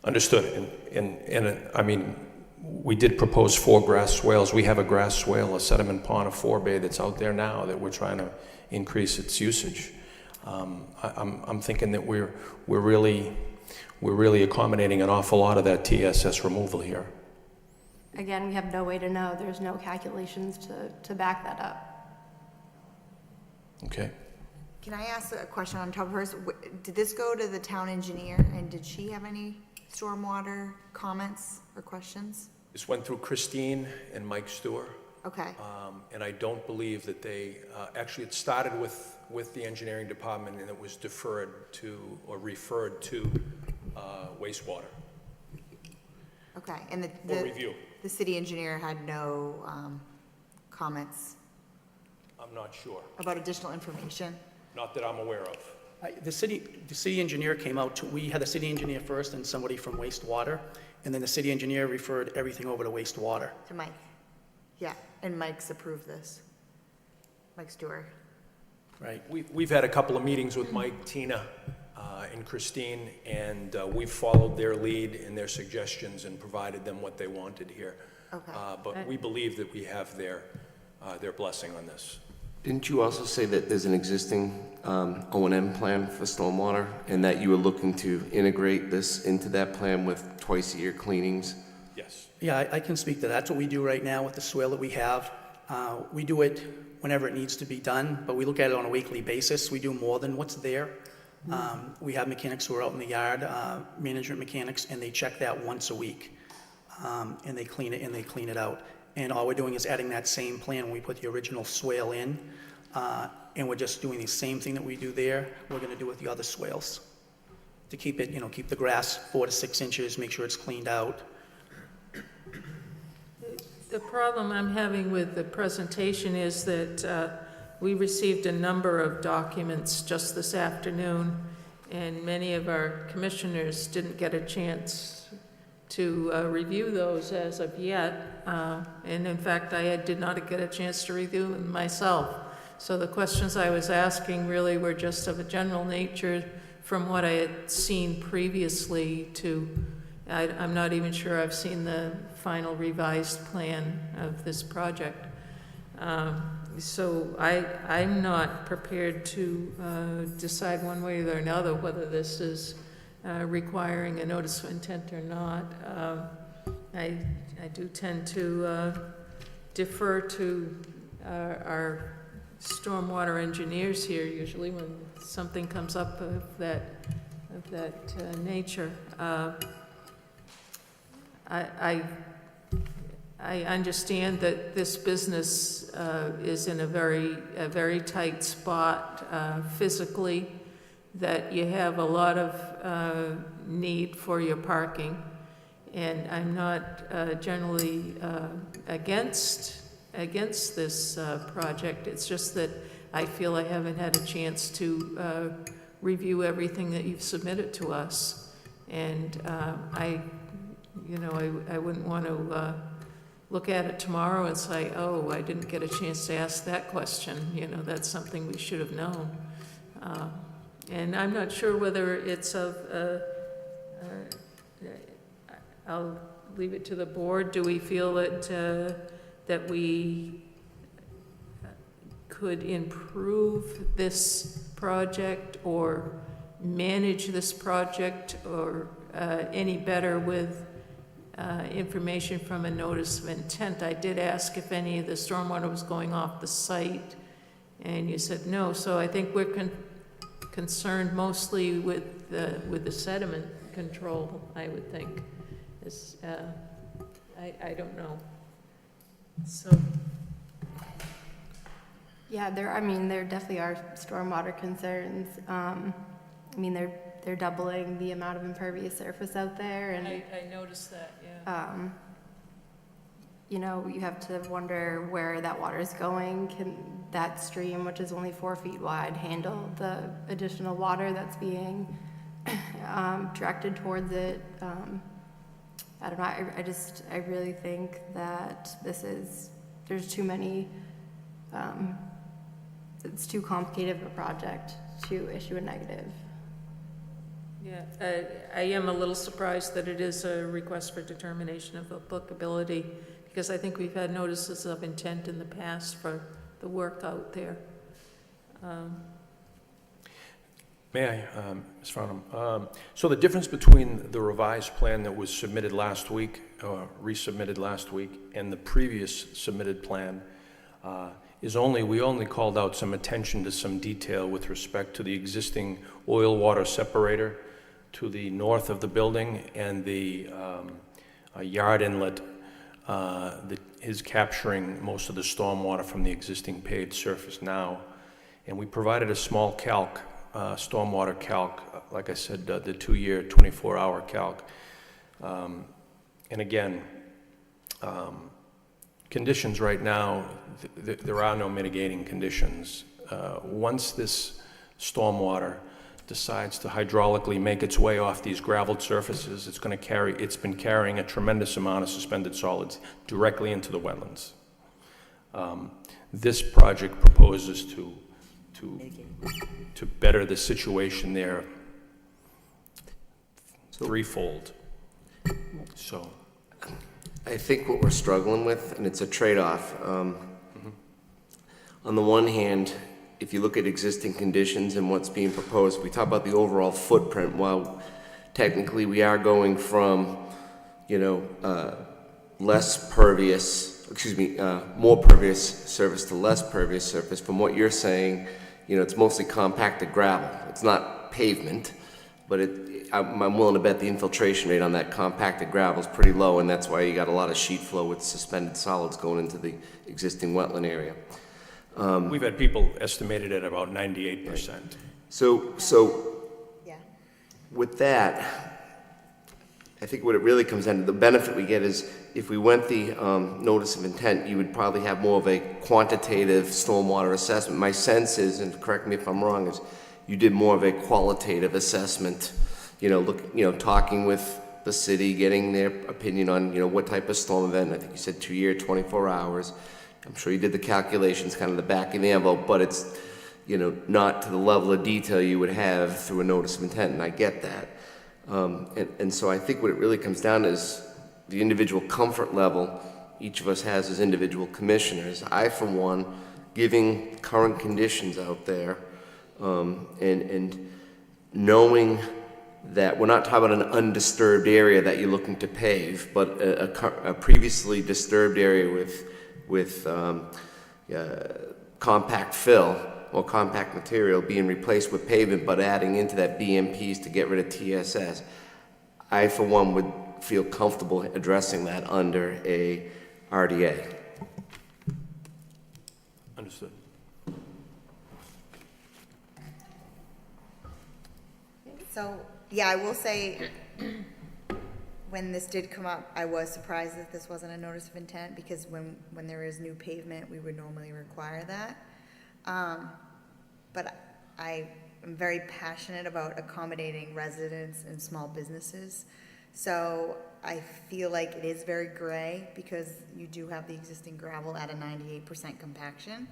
[SPEAKER 9] Understood. And I mean, we did propose 4 grass swales. We have a grass swale, a sediment pond, a 4-bay that's out there now that we're trying to increase its usage. I'm thinking that we're really accommodating an awful lot of that TSS removal here.
[SPEAKER 10] Again, we have no way to know. There's no calculations to back that up.
[SPEAKER 9] Okay.
[SPEAKER 4] Can I ask a question on top of hers? Did this go to the town engineer, and did she have any stormwater comments or questions?
[SPEAKER 9] This went through Christine and Mike Stewart.
[SPEAKER 4] Okay,
[SPEAKER 9] And I don't believe that they, actually it started with the engineering department and it was deferred to or referred to wastewater
[SPEAKER 4] okay, and
[SPEAKER 9] for review.
[SPEAKER 4] the city engineer had no comments
[SPEAKER 9] I'm not sure.
[SPEAKER 4] about additional information?
[SPEAKER 9] Not that I'm aware of.
[SPEAKER 8] The city engineer came out we had the city engineer first and somebody from wastewater, and then the city engineer referred everything over to wastewater.
[SPEAKER 4] To Mike? Yeah, and Mike's approved this. Mike Stewart.
[SPEAKER 8] Right.
[SPEAKER 9] We've had a couple of meetings with Mike, Tina, and Christine, and we've followed their lead and their suggestions and provided them what they wanted here.
[SPEAKER 4] Okay.
[SPEAKER 9] But we believe that we have their blessing on this.
[SPEAKER 3] Didn't you also say that there's an existing O&M plan for stormwater, and that you were looking to integrate this into that plan with twice-a-year cleanings?
[SPEAKER 9] Yes.
[SPEAKER 8] Yeah, I can speak to that. That's what we do right now with the swale that we have. We do it whenever it needs to be done, but we look at it on a weekly basis. We do more than what's there. We have mechanics who are out in the yard, management mechanics, and they check that once a week. And they clean it out. And all we're doing is adding that same plan when we put the original swale in, and we're just doing the same thing that we do there, we're gonna do with the other swales. To keep it, keep the grass 4 to 6 inches, make sure it's cleaned out.
[SPEAKER 1] The problem I'm having with the presentation is that we received a number of documents just this afternoon, and many of our commissioners didn't get a chance to review those as of yet. And in fact, I did not get a chance to review them myself. So the questions I was asking really were just of a general nature from what I had seen previously to, I'm not even sure I've seen the final revised plan of this project. So I'm not prepared to decide one way or another whether this is requiring a notice of intent or not. I do tend to defer to our stormwater engineers here usually when something comes up of that nature. I understand that this business is in a very tight spot physically, that you have a lot of need for your parking, and I'm not generally against this project. It's just that I feel I haven't had a chance to review everything that you've submitted to us, and I wouldn't want to look at it tomorrow and say, oh, I didn't get a chance to ask that question. That's something we should have known. And I'm not sure whether it's of, I'll leave it to the board. Do we feel that we could improve this project or manage this project or any better with information from a notice of intent? I did ask if any of the stormwater was going off the site, and you said no. So I think we're concerned mostly with the sediment control, I would think. I don't know. So.
[SPEAKER 10] Yeah, there definitely are stormwater concerns. They're doubling the amount of impervious surface out there, and
[SPEAKER 1] I noticed that, yeah.
[SPEAKER 10] You have to wonder where that water is going. Can that stream, which is only 4 feet wide, handle the additional water that's being directed towards it? I don't know. I really think that there's too many. It's too complicated of a project to issue a negative.
[SPEAKER 1] Yeah, I am a little surprised that it is a request for determination of applicability, because I think we've had notices of intent in the past for the work out there.
[SPEAKER 9] May I, Ms. Farnham? So the difference between the revised plan that was submitted last week, or resubmitted last week, and the previous submitted plan is we only called out some attention to some detail with respect to the existing oil-water separator to the north of the building and the yard inlet that is capturing most of the stormwater from the existing paved surface now. And we provided a small calc, stormwater calc, like I said, the 2-year, 24-hour calc. And again, conditions right now, there are no mitigating conditions. Once this stormwater decides to hydraulically make its way off these graveled surfaces, it's been carrying a tremendous amount of suspended solids directly into the wetlands. This project proposes to better the situation there threefold. So
[SPEAKER 3] I think what we're struggling with, and it's a trade-off, on the one hand, if you look at existing conditions and what's being proposed, we talk about the overall footprint. While technically we are going from, more pervious surface to less pervious surface. From what you're saying, it's mostly compacted gravel. It's not pavement, but I'm willing to bet the infiltration rate on that compacted gravel is pretty low, and that's why you got a lot of sheet flow with suspended solids going into the existing wetland area.
[SPEAKER 9] we've had people estimated at about 98%.
[SPEAKER 3] So
[SPEAKER 4] Yeah.
[SPEAKER 3] with that, I think what it really comes down to, the benefit we get is if we went the notice of intent, you would probably have more of a quantitative stormwater assessment. My sense is, and correct me if I'm wrong, is you did more of a qualitative assessment, talking with the city, getting their opinion on, what type of storm event. I think you said 2 year, 24 hours. I'm sure you did the calculations, kind of the back of the envelope, but it's, not to the level of detail you would have through a notice of intent, and I get that. And so I think what it really comes down to is the individual comfort level each of us has as individual commissioners. I, for one, giving current conditions out there, and knowing that we're not talking about an undisturbed area that you're looking to pave, but a previously disturbed area with compact fill or compact material being replaced with pavement, but adding into that BMPs to get rid of TSS. I, for one, would feel comfortable addressing that under a RDA.
[SPEAKER 9] Understood.
[SPEAKER 4] So, yeah, I will say, when this did come up, I was surprised that this wasn't a notice of intent, because when there is new pavement, we would normally require that. But I am very passionate about accommodating residents and small businesses. So I feel like it is very gray, because you do have the existing gravel at a 98% compaction.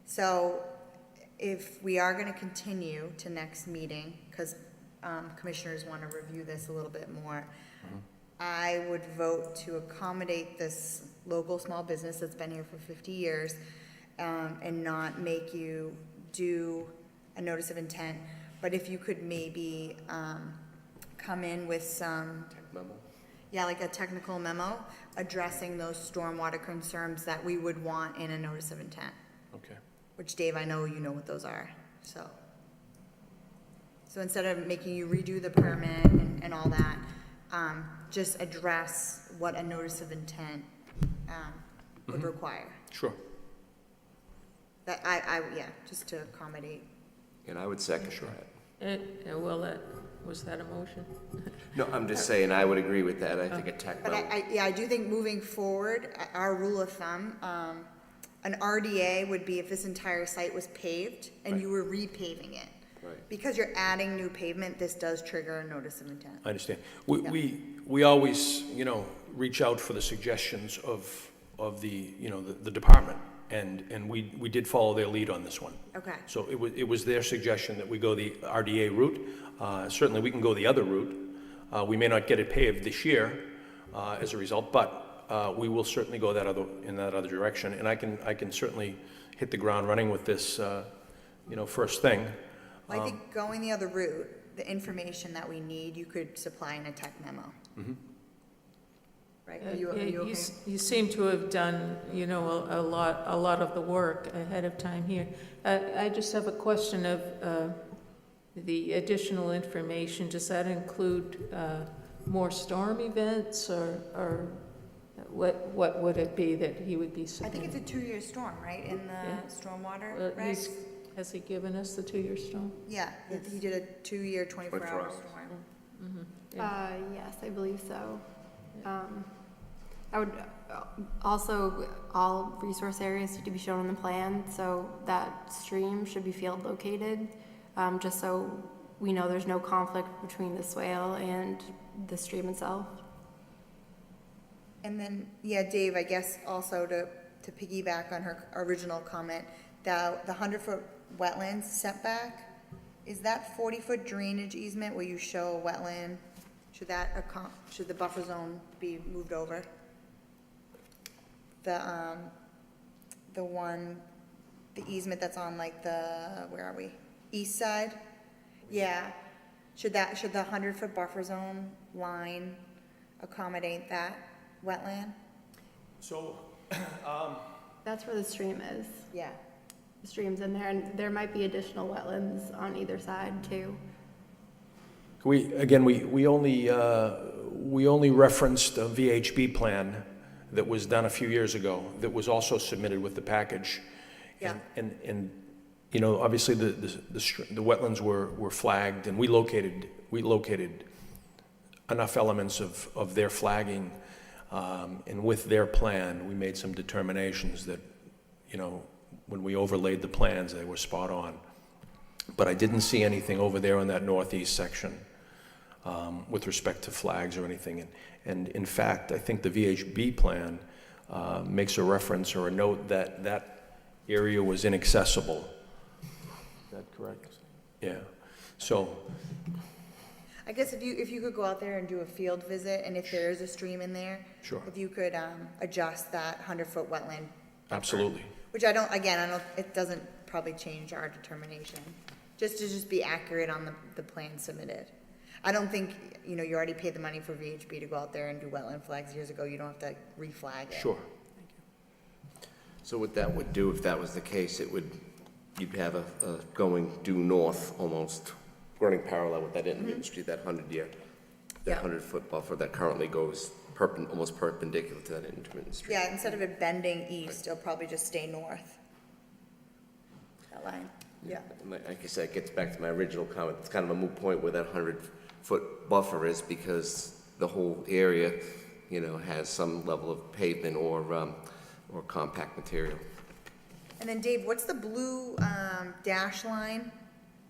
[SPEAKER 4] So if we are gonna continue to next meeting, because commissioners want to review this a little bit more, I would vote to accommodate this local small business that's been here for 50 years, and not make you do a notice of intent. But if you could maybe come in with some, yeah, like a technical memo addressing those stormwater concerns that we would want in a notice of intent.
[SPEAKER 9] Okay.
[SPEAKER 4] Which, Dave, I know you know what those are, so. So instead of making you redo the permit and all that, just address what a notice of intent would require.
[SPEAKER 9] Sure.
[SPEAKER 4] That yeah, just to accommodate.
[SPEAKER 3] And I would second that.
[SPEAKER 1] Was that a motion?
[SPEAKER 3] No, I'm just saying, I would agree with that. I think a tech
[SPEAKER 4] But
[SPEAKER 3] memo.
[SPEAKER 4] I do think moving forward, our rule of thumb, an RDA would be if this entire site was paved and you were repaving it.
[SPEAKER 3] Right.
[SPEAKER 4] Because you're adding new pavement, this does trigger a notice of intent.
[SPEAKER 9] I understand. We always, reach out for the suggestions of the, the department, and we did follow their lead on this one.
[SPEAKER 4] Okay.
[SPEAKER 9] So it was their suggestion that we go the RDA route. Certainly, we can go the other route. We may not get it paved this year as a result, but we will certainly go in that other direction. And I can certainly hit the ground running with this, first thing.
[SPEAKER 4] Well, I think going the other route, the information that we need, you could supply in a tech memo.
[SPEAKER 9] Mm-hmm.
[SPEAKER 4] Right? Are you okay?
[SPEAKER 1] You seem to have done, a lot of the work ahead of time here. I just have a question of the additional information. Does that include more storm events, or what would it be that he would be
[SPEAKER 4] I
[SPEAKER 1] submitting?
[SPEAKER 4] think it's a 2-year storm, right, in the
[SPEAKER 1] Yeah.
[SPEAKER 4] stormwater regs?
[SPEAKER 1] Has he given us the 2-year storm?
[SPEAKER 4] Yeah, he did a 2-year, 24-hour
[SPEAKER 3] 24 hours.
[SPEAKER 4] storm.
[SPEAKER 10] Yes, I believe so. I would also, all resource areas need to be shown on the plan, so that stream should be field located, just so we know there's no conflict between the swale and the stream itself.
[SPEAKER 4] And then, yeah, Dave, I guess also to piggyback on her original comment, the 100-foot wetlands setback, is that 40-foot drainage easement where you show a wetland? Should the buffer zone be moved over? The easement that's on like where are we? East side? Yeah. Should the 100-foot buffer zone line accommodate that wetland?
[SPEAKER 9] So,
[SPEAKER 10] That's where the stream is.
[SPEAKER 4] Yeah.
[SPEAKER 10] The stream's in there, and there might be additional wetlands on either side too.
[SPEAKER 9] we only referenced a VHB plan that was done a few years ago, that was also submitted with the package.
[SPEAKER 4] Yeah.
[SPEAKER 9] And obviously the wetlands were flagged, and we located enough elements of their flagging, and with their plan, we made some determinations that, when we overlaid the plans, they were spot on. But I didn't see anything over there in that northeast section with respect to flags or anything. And in fact, I think the VHB plan makes a reference or a note that that area was inaccessible. Is that correct? Yeah. So,
[SPEAKER 4] I guess if you could go out there and do a field visit, and if there is a stream in there,
[SPEAKER 9] sure.
[SPEAKER 4] if you could adjust that 100-foot wetland.
[SPEAKER 9] Absolutely.
[SPEAKER 4] Which it doesn't probably change our determination, just to be accurate on the plan submitted. I don't think, you already paid the money for VHB to go out there and do wetland flags years ago, you don't have to reflag it.
[SPEAKER 9] Sure.
[SPEAKER 3] So what that would do, if that was the case, you'd have a going due north almost, running parallel with that Indian Street, that 100-year that 100-foot buffer that currently goes almost perpendicular to that intermittent stream.
[SPEAKER 4] Yeah, instead of it bending east, it'll probably just stay north. That line, yeah.
[SPEAKER 3] Like I said, it gets back to my original comment. It's kind of a moot point where that 100-foot buffer is, because the whole area, you know, has some level of pavement or compact material.
[SPEAKER 4] And then Dave, what's the blue dash line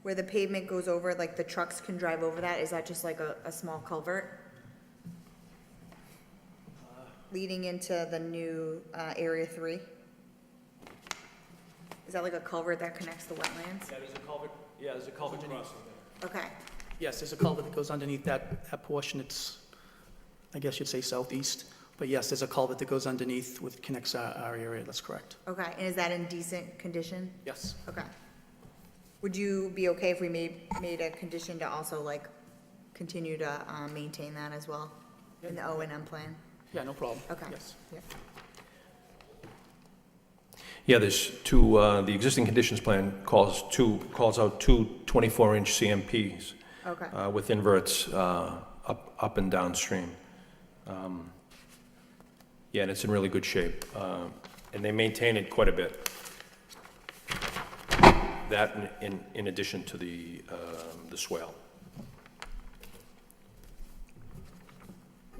[SPEAKER 4] where the pavement goes over, like the trucks can drive over that? Is that just like a small culvert? Leading into the new Area 3? Is that like a culvert that connects the wetlands?
[SPEAKER 8] Yeah, there's a culvert across there.
[SPEAKER 4] Okay,
[SPEAKER 8] Yes, there's a culvert that goes underneath that portion. It's, I guess you'd say southeast. But yes, there's a culvert that goes underneath, which connects our area, that's correct.
[SPEAKER 4] okay. And is that in decent condition?
[SPEAKER 8] Yes.
[SPEAKER 4] Okay. Would you be okay if we made a condition to also like continue to maintain that as well in the O&M plan?
[SPEAKER 8] Yeah, no problem.
[SPEAKER 4] Okay.
[SPEAKER 8] Yes.
[SPEAKER 4] Yeah.
[SPEAKER 9] Yeah, there's two, the existing conditions plan calls out two 24-inch CMPs
[SPEAKER 4] Okay.
[SPEAKER 9] with inverts up and downstream. Yeah, and it's in really good shape, and they maintain it quite a bit. That in addition to the swale.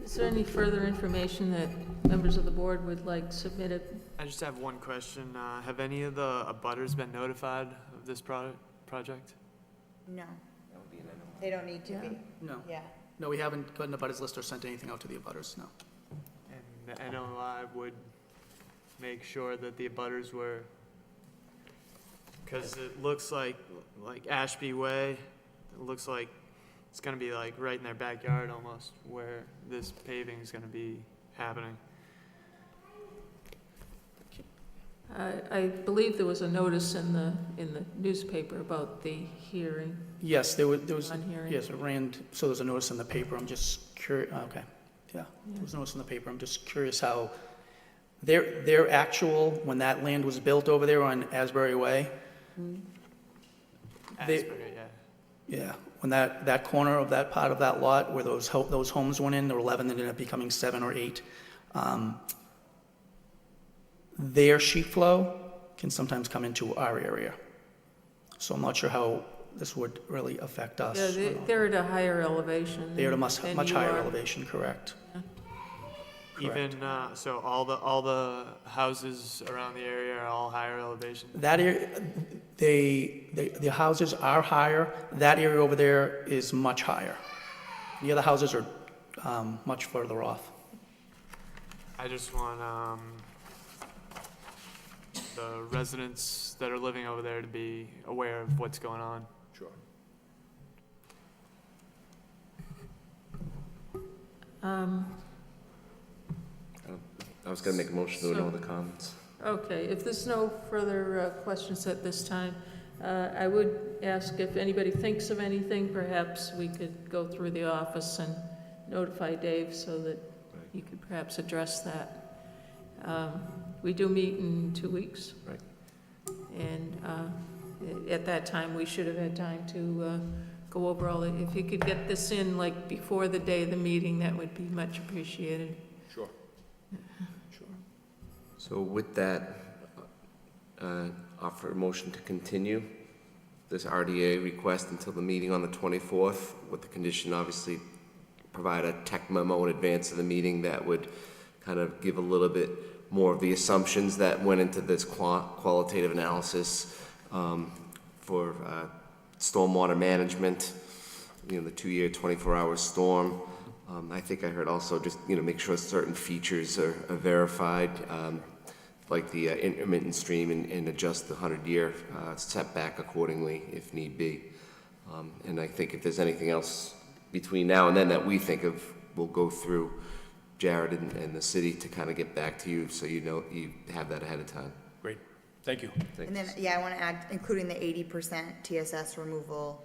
[SPEAKER 1] Is there any further information that members of the board would like submitted?
[SPEAKER 11] I just have one question. Have any of the abutters been notified of this project?
[SPEAKER 4] No. They don't need to be.
[SPEAKER 8] No.
[SPEAKER 4] Yeah.
[SPEAKER 8] No, we haven't gotten a butters list or sent anything out to the abutters, no.
[SPEAKER 11] And the NOI would make sure that the abutters were, because it looks like Ashby Way, it looks like it's gonna be like right in their backyard almost, where this paving is gonna be happening.
[SPEAKER 1] I believe there was a notice in the newspaper about the hearing,
[SPEAKER 8] Yes, there was,
[SPEAKER 1] non-hearing.
[SPEAKER 8] yes, it ran, so there's a notice in the paper. I'm just curious, okay. Yeah, there was a notice in the paper. I'm just curious how, their actual, when that land was built over there on Asbury Way, They-
[SPEAKER 11] Asbury, yeah.
[SPEAKER 8] yeah, when that corner of that part of that lot where those homes went in, there were 11 that ended up becoming 7 or 8, their sheet flow can sometimes come into our area. So I'm not sure how this would really affect us.
[SPEAKER 1] Yeah, they're at a higher elevation.
[SPEAKER 8] They're at a
[SPEAKER 1] than
[SPEAKER 8] much
[SPEAKER 1] you
[SPEAKER 8] higher
[SPEAKER 1] are.
[SPEAKER 8] elevation, correct.
[SPEAKER 11] Even, so all the houses around the area are all higher elevation?
[SPEAKER 8] That area, the houses are higher. That area over there is much higher. The other houses are much further off.
[SPEAKER 11] I just want, the residents that are living over there to be aware of what's going on.
[SPEAKER 9] Sure.
[SPEAKER 3] I was gonna make a motion, there were no
[SPEAKER 1] So-
[SPEAKER 3] other comments.
[SPEAKER 1] Okay, if there's no further questions at this time, I would ask if anybody thinks of anything, perhaps we could go through the office and notify Dave so that he could perhaps address that. We do meet in 2 weeks.
[SPEAKER 3] Right.
[SPEAKER 1] And at that time, we should have had time to go over all, if you could get this in like before the day of the meeting, that would be much appreciated.
[SPEAKER 9] Sure. Sure.
[SPEAKER 3] So with that, offer a motion to continue this RDA request until the meeting on the 24th, with the condition, obviously, provide a tech memo in advance of the meeting that would kind of give a little bit more of the assumptions that went into this qualitative analysis for stormwater management, you know, the 2-year, 24-hour storm. I think I heard also just, you know, make sure certain features are verified, like the intermittent stream, and adjust the 100-year setback accordingly if need be. And I think if there's anything else between now and then that we think of, we'll go through Jared and the city to kind of get back to you, so you know, you have that ahead of time.
[SPEAKER 9] Great. Thank you.
[SPEAKER 3] Thanks.
[SPEAKER 4] And then, yeah, I want to add, including the 80% TSS removal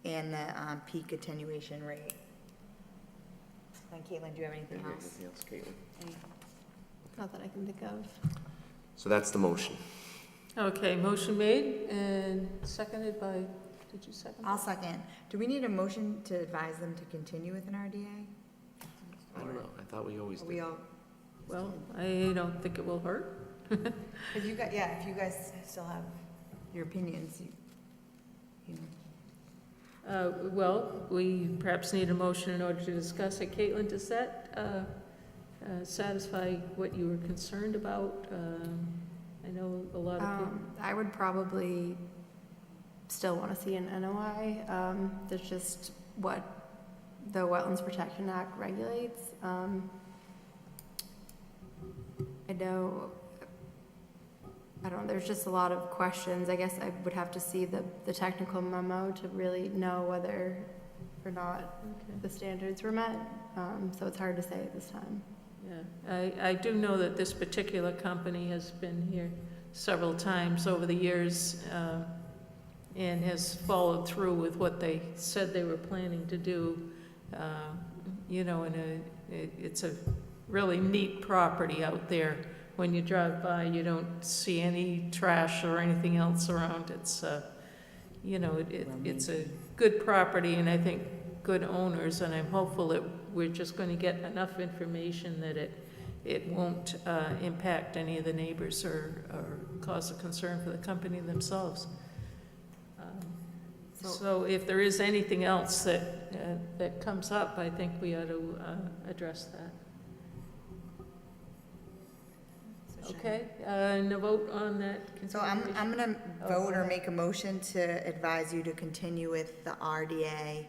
[SPEAKER 4] and the peak attenuation rate. And Caitlin, do you have anything else?
[SPEAKER 3] Anything else, Caitlin?
[SPEAKER 10] Not that I can think of.
[SPEAKER 3] So that's the motion.
[SPEAKER 1] Okay, motion made and seconded by, Did you second
[SPEAKER 4] I'll
[SPEAKER 1] that?
[SPEAKER 4] second. Do we need a motion to advise them to continue with an RDA?
[SPEAKER 3] I don't know, I thought we always
[SPEAKER 4] Are we
[SPEAKER 3] did.
[SPEAKER 4] all,
[SPEAKER 1] Well, I don't think it will hurt.
[SPEAKER 4] if you guys, yeah, if you guys still have your opinions, you know.
[SPEAKER 1] Well, we perhaps need a motion in order to discuss it. Caitlin, does that satisfy what you were concerned about? I know a lot of people.
[SPEAKER 10] I would probably still want to see an NOI. That's just what the Wetlands Protection Act regulates. I don't know, there's just a lot of questions. I guess I would have to see the technical memo to really know whether or not the standards were met. So it's hard to say at this time.
[SPEAKER 1] Yeah, I do know that this particular company has been here several times over the years and has followed through with what they said they were planning to do. You know, and it's a really neat property out there. When you drive by, you don't see any trash or anything else around. It's, you know, it's a good property, and I think good owners, and I'm hopeful that we're just going to get enough information that it won't impact any of the neighbors or cause a concern for the company themselves. So if there is anything else that comes up, I think we ought to address that. Okay, and a vote on that
[SPEAKER 4] So I'm
[SPEAKER 1] continuation?
[SPEAKER 4] gonna vote or make a motion to advise you to continue with the RDA.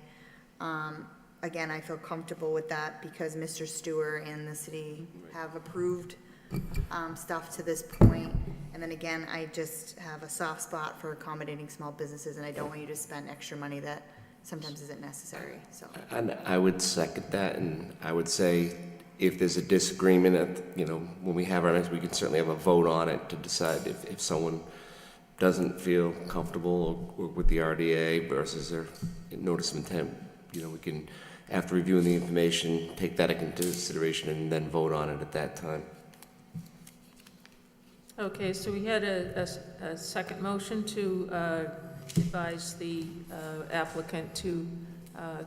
[SPEAKER 4] Again, I feel comfortable with that because Mr. Stewart and the city have approved stuff to this point. And then again, I just have a soft spot for accommodating small businesses, and I don't want you to spend extra money that sometimes isn't necessary, so.
[SPEAKER 3] And I would second that, and I would say, if there's a disagreement, you know, when we have our next, we can certainly have a vote on it to decide if someone doesn't feel comfortable with the RDA versus their notice of intent. You know, we can, after reviewing the information, take that into consideration and then vote on it at that time.
[SPEAKER 1] Okay, so we had a second motion to advise the applicant to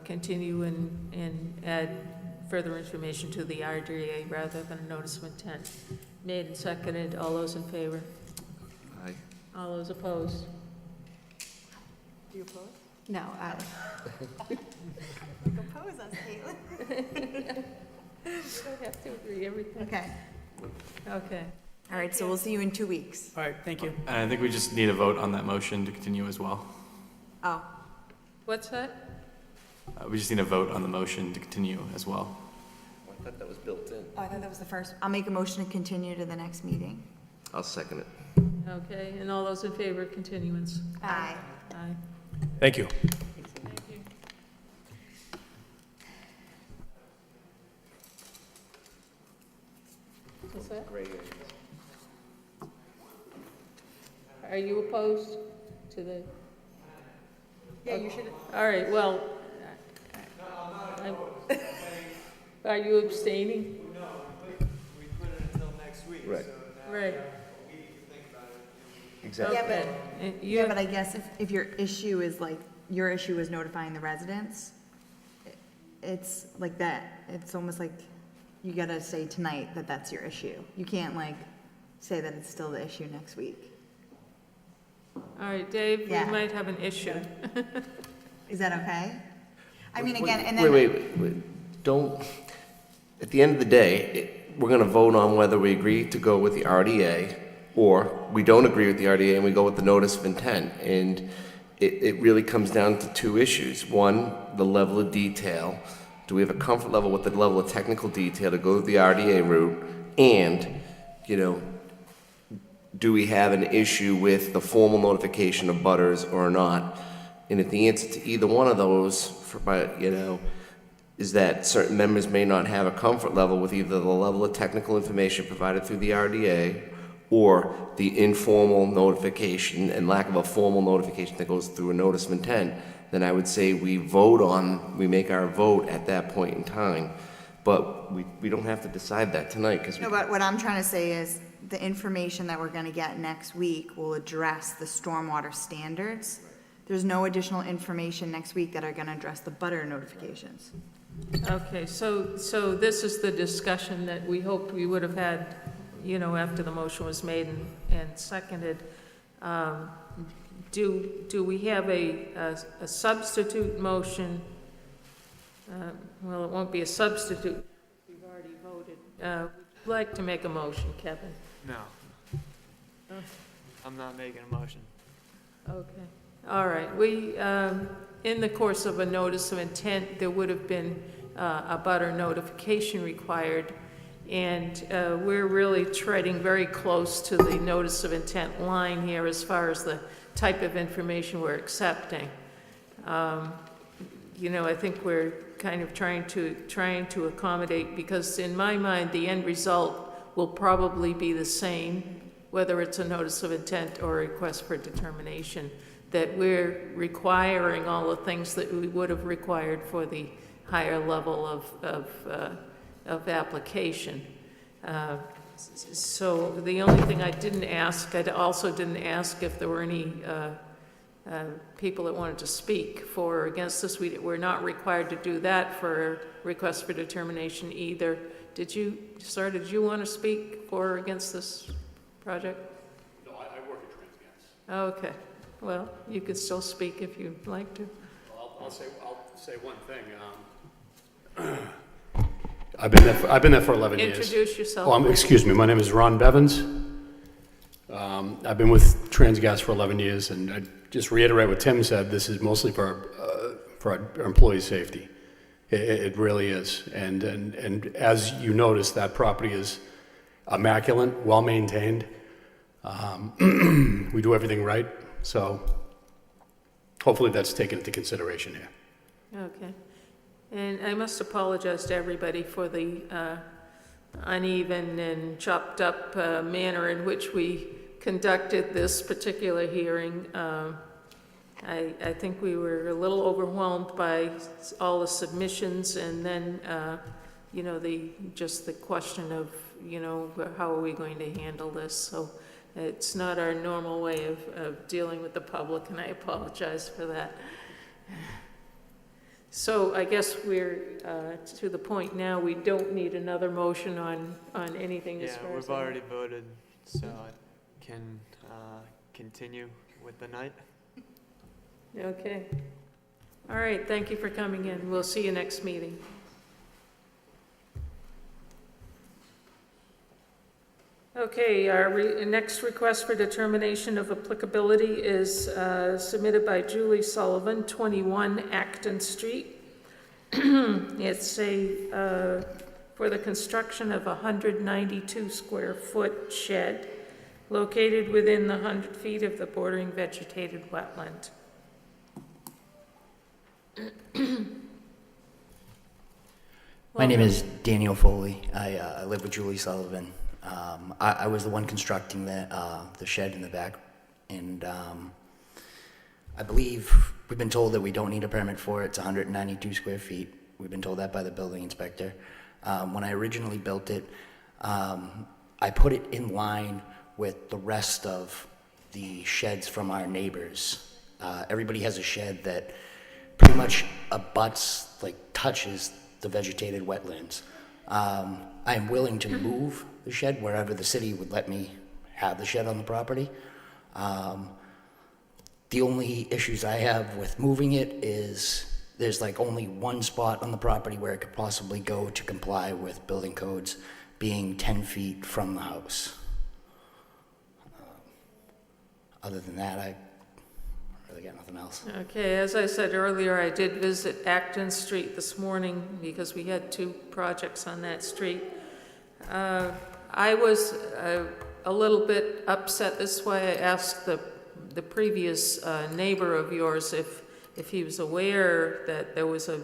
[SPEAKER 1] continue and add further information to the RDA rather than a notice of intent. Made and seconded. All those in favor?
[SPEAKER 3] Aye.
[SPEAKER 1] All those opposed?
[SPEAKER 4] Do you oppose?
[SPEAKER 10] No,
[SPEAKER 4] You oppose us, Caitlin.
[SPEAKER 1] You don't have to agree everything.
[SPEAKER 4] Okay,
[SPEAKER 1] Okay.
[SPEAKER 4] all right, so we'll see you in 2 weeks.
[SPEAKER 8] All right, thank you.
[SPEAKER 12] And I think we just need a vote on that motion to continue as well.
[SPEAKER 4] Oh,
[SPEAKER 1] What's that?
[SPEAKER 12] We just need a vote on the motion to continue as well.
[SPEAKER 3] I thought that was built in.
[SPEAKER 4] I thought that was the first. I'll make a motion to continue to the next meeting.
[SPEAKER 3] I'll second it.
[SPEAKER 1] Okay, and all those in favor of continuance?
[SPEAKER 4] Aye.
[SPEAKER 1] Aye.
[SPEAKER 9] Thank you.
[SPEAKER 1] Thank you. What's that? Are you opposed to the?
[SPEAKER 4] Yeah, you should.
[SPEAKER 1] All right, well. Are you abstaining?
[SPEAKER 11] No, we put it until next week,
[SPEAKER 3] Right.
[SPEAKER 11] so now
[SPEAKER 1] Right.
[SPEAKER 11] we need to think about it.
[SPEAKER 3] Exactly.
[SPEAKER 4] Yeah, but,
[SPEAKER 1] Okay.
[SPEAKER 4] yeah, but I guess if your issue is like, your issue is notifying the residents, it's like that. It's almost like you gotta say tonight that that's your issue. You can't like say that it's still the issue next week.
[SPEAKER 1] All right, Dave, we
[SPEAKER 4] Yeah.
[SPEAKER 1] might have an issue.
[SPEAKER 4] Is that okay? I mean, again, and then.
[SPEAKER 3] Wait. Don't, at the end of the day, we're gonna vote on whether we agree to go with the RDA, or we don't agree with the RDA and we go with the notice of intent. And it really comes down to two issues. One, the level of detail. Do we have a comfort level with the level of technical detail to go with the RDA route? And, you know, do we have an issue with the formal notification of butters or not? And if the answer to either one of those, is that certain members may not have a comfort level with either the level of technical information provided through the RDA or the informal notification and lack of a formal notification that goes through a notice of intent, then I would say we make our vote at that point in time. But we don't have to decide that tonight because
[SPEAKER 4] No, but what I'm trying to say is the information that we're gonna get next week will address the stormwater standards. there's no additional information next week that are gonna address the butter notifications.
[SPEAKER 1] Okay, so this is the discussion that we hoped we would have had, after the motion was made and seconded. Do we have a substitute motion? Well, it won't be a substitute. We've already voted. Would you like to make a motion, Kevin?
[SPEAKER 11] No. I'm not making a motion.
[SPEAKER 1] Okay, all right. We, in the course of a notice of intent, there would have been a butter notification required, and we're really treading very close to the notice of intent line here as far as the type of information we're accepting. I think we're kind of trying to accommodate, because in my mind, the end result will probably be the same, whether it's a notice of intent or a request for determination, that we're requiring all the things that we would have required for the higher level of application. So the only thing I didn't ask, I also didn't ask if there were any people that wanted to speak for or against this. We're not required to do that for request for determination either. Did you want to speak for or against this project?
[SPEAKER 13] No, I work at Transgas.
[SPEAKER 1] Okay, well, you could still speak if you'd like to.
[SPEAKER 13] I'll say one thing. I've been there for 11 years.
[SPEAKER 1] Introduce yourself.
[SPEAKER 13] Oh, excuse me. My name is Ron Bevins. I've been with Transgas for 11 years, and I just reiterate what Tim said. This is mostly for our employees' safety. It really is. And as you notice, that property is immaculate, well maintained. We do everything right, so hopefully that's taken into consideration here.
[SPEAKER 1] Okay. And I must apologize to everybody for the uneven and chopped up manner in which we conducted this particular hearing. I think we were a little overwhelmed by all the submissions, and then, the question of, how are we going to handle this? So it's not our normal way of dealing with the public, and I apologize for that. So I guess we're to the point now, we don't need another motion on anything as
[SPEAKER 11] Yeah,
[SPEAKER 1] far as...
[SPEAKER 11] we've already voted, so I can continue with the night.
[SPEAKER 1] Okay. All right, thank you for coming in. We'll see you next meeting. Okay, our next request for determination of applicability is submitted by Julie Sullivan, 21 Acton Street. It's for the construction of a 192 square foot shed located within the 100 feet of the bordering vegetated wetland.
[SPEAKER 5] My name is Daniel Foley. I live with Julie Sullivan. I was the one constructing the shed in the back, and I believe we've been told that we don't need a permit for it. It's 192 square feet. We've been told that by the building inspector. When I originally built it, I put it in line with the rest of the sheds from our neighbors. Everybody has a shed that pretty much abuts, touches the vegetated wetlands. I am willing to move the shed wherever the city would let me have the shed on the property. The only issues I have with moving it is there's only one spot on the property where it could possibly go to comply with building codes, being 10 feet from the house. Other than that, I really got nothing else.
[SPEAKER 1] Okay, as I said earlier, I did visit Acton Street this morning because we had 2 projects on that street. I was a little bit upset. This is why I asked the previous neighbor of yours if he was aware that there was a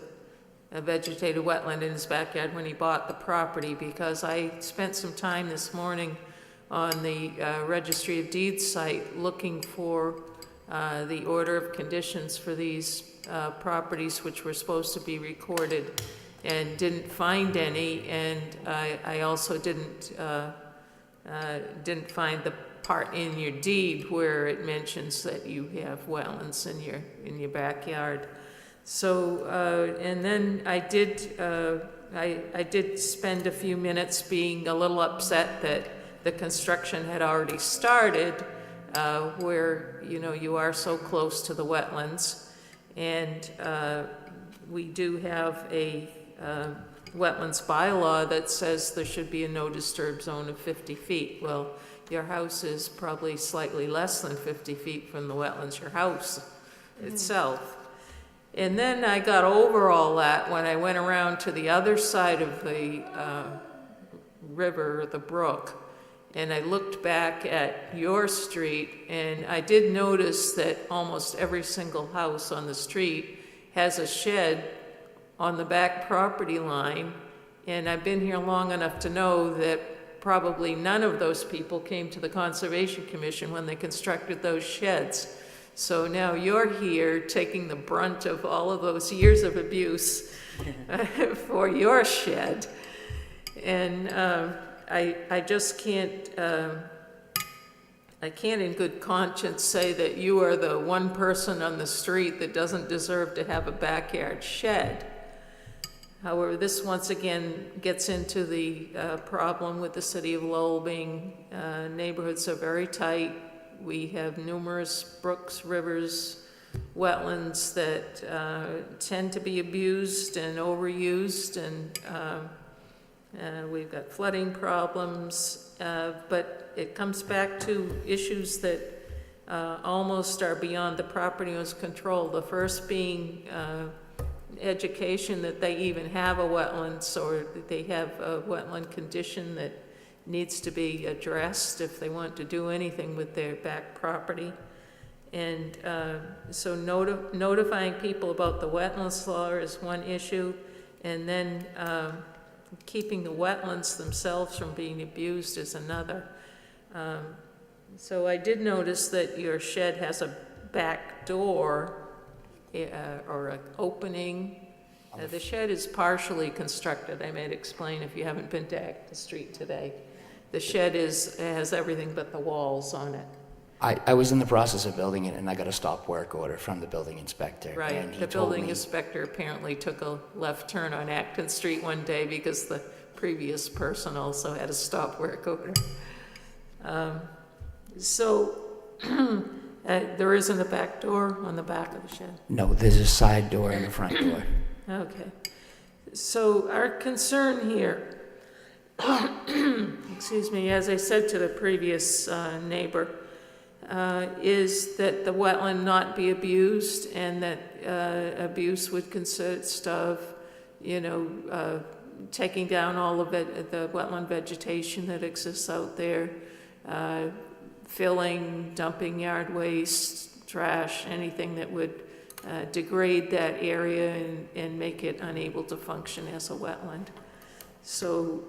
[SPEAKER 1] vegetated wetland in his backyard when he bought the property, because I spent some time this morning on the Registry of Deeds site looking for the order of conditions for these properties which were supposed to be recorded, and didn't find any, and I also didn't find part in your deed where it mentions that you have wetlands in your backyard. So, and then I did spend a few minutes being a little upset that the construction had already started, where, you know, you are so close to the wetlands. And we do have a wetlands bylaw that says there should be a no disturb zone of 50 feet. Well, your house is probably slightly less than 50 feet from the wetlands, your house itself. And then I got over all that when I went around to the other side of the river, the brook, and I looked back at your street, and I did notice that almost every single house on the street has a shed on the back property line, and I've been here long enough to know that probably none of those people came to the Conservation Commission when they constructed those sheds. So now you're here taking the brunt of all of those years of abuse for your shed. And I just can't, I can't in good conscience say that you are the one person on the street that doesn't deserve to have a backyard shed. However, this once again gets into the problem with the city of Lowell being neighborhoods are very tight. We have numerous brooks, rivers, wetlands that tend to be abused and overused, and we've got flooding problems, but it comes back to issues that almost are beyond the property owner's control. The first being education that they even have a wetlands, or that they have a wetland condition that needs to be addressed if they want to do anything with their back property. And so notifying people about the wetlands law is one issue, and then keeping the wetlands themselves from being abused is another. So I did notice that your shed has a back door or an opening. The shed is partially constructed. I might explain if you haven't been to the street today. The shed has everything but the walls on it.
[SPEAKER 14] I was in the process of building it, and I got a stop work order from the building inspector.
[SPEAKER 1] Right,
[SPEAKER 14] and he
[SPEAKER 1] the
[SPEAKER 14] told
[SPEAKER 1] building
[SPEAKER 14] me-
[SPEAKER 1] inspector apparently took a left turn on Acton Street one day because the previous person also had a stop work order. There isn't a back door on the back of the shed?
[SPEAKER 14] No, there's a side door and a front door.
[SPEAKER 1] Okay. So our concern here, excuse me, as I said to the previous neighbor, is that the wetland not be abused, and that abuse would consist of, you know, taking down all of it, the wetland vegetation that exists out there, filling, dumping yard waste, trash, anything that would degrade that area and make it unable to function as a wetland. So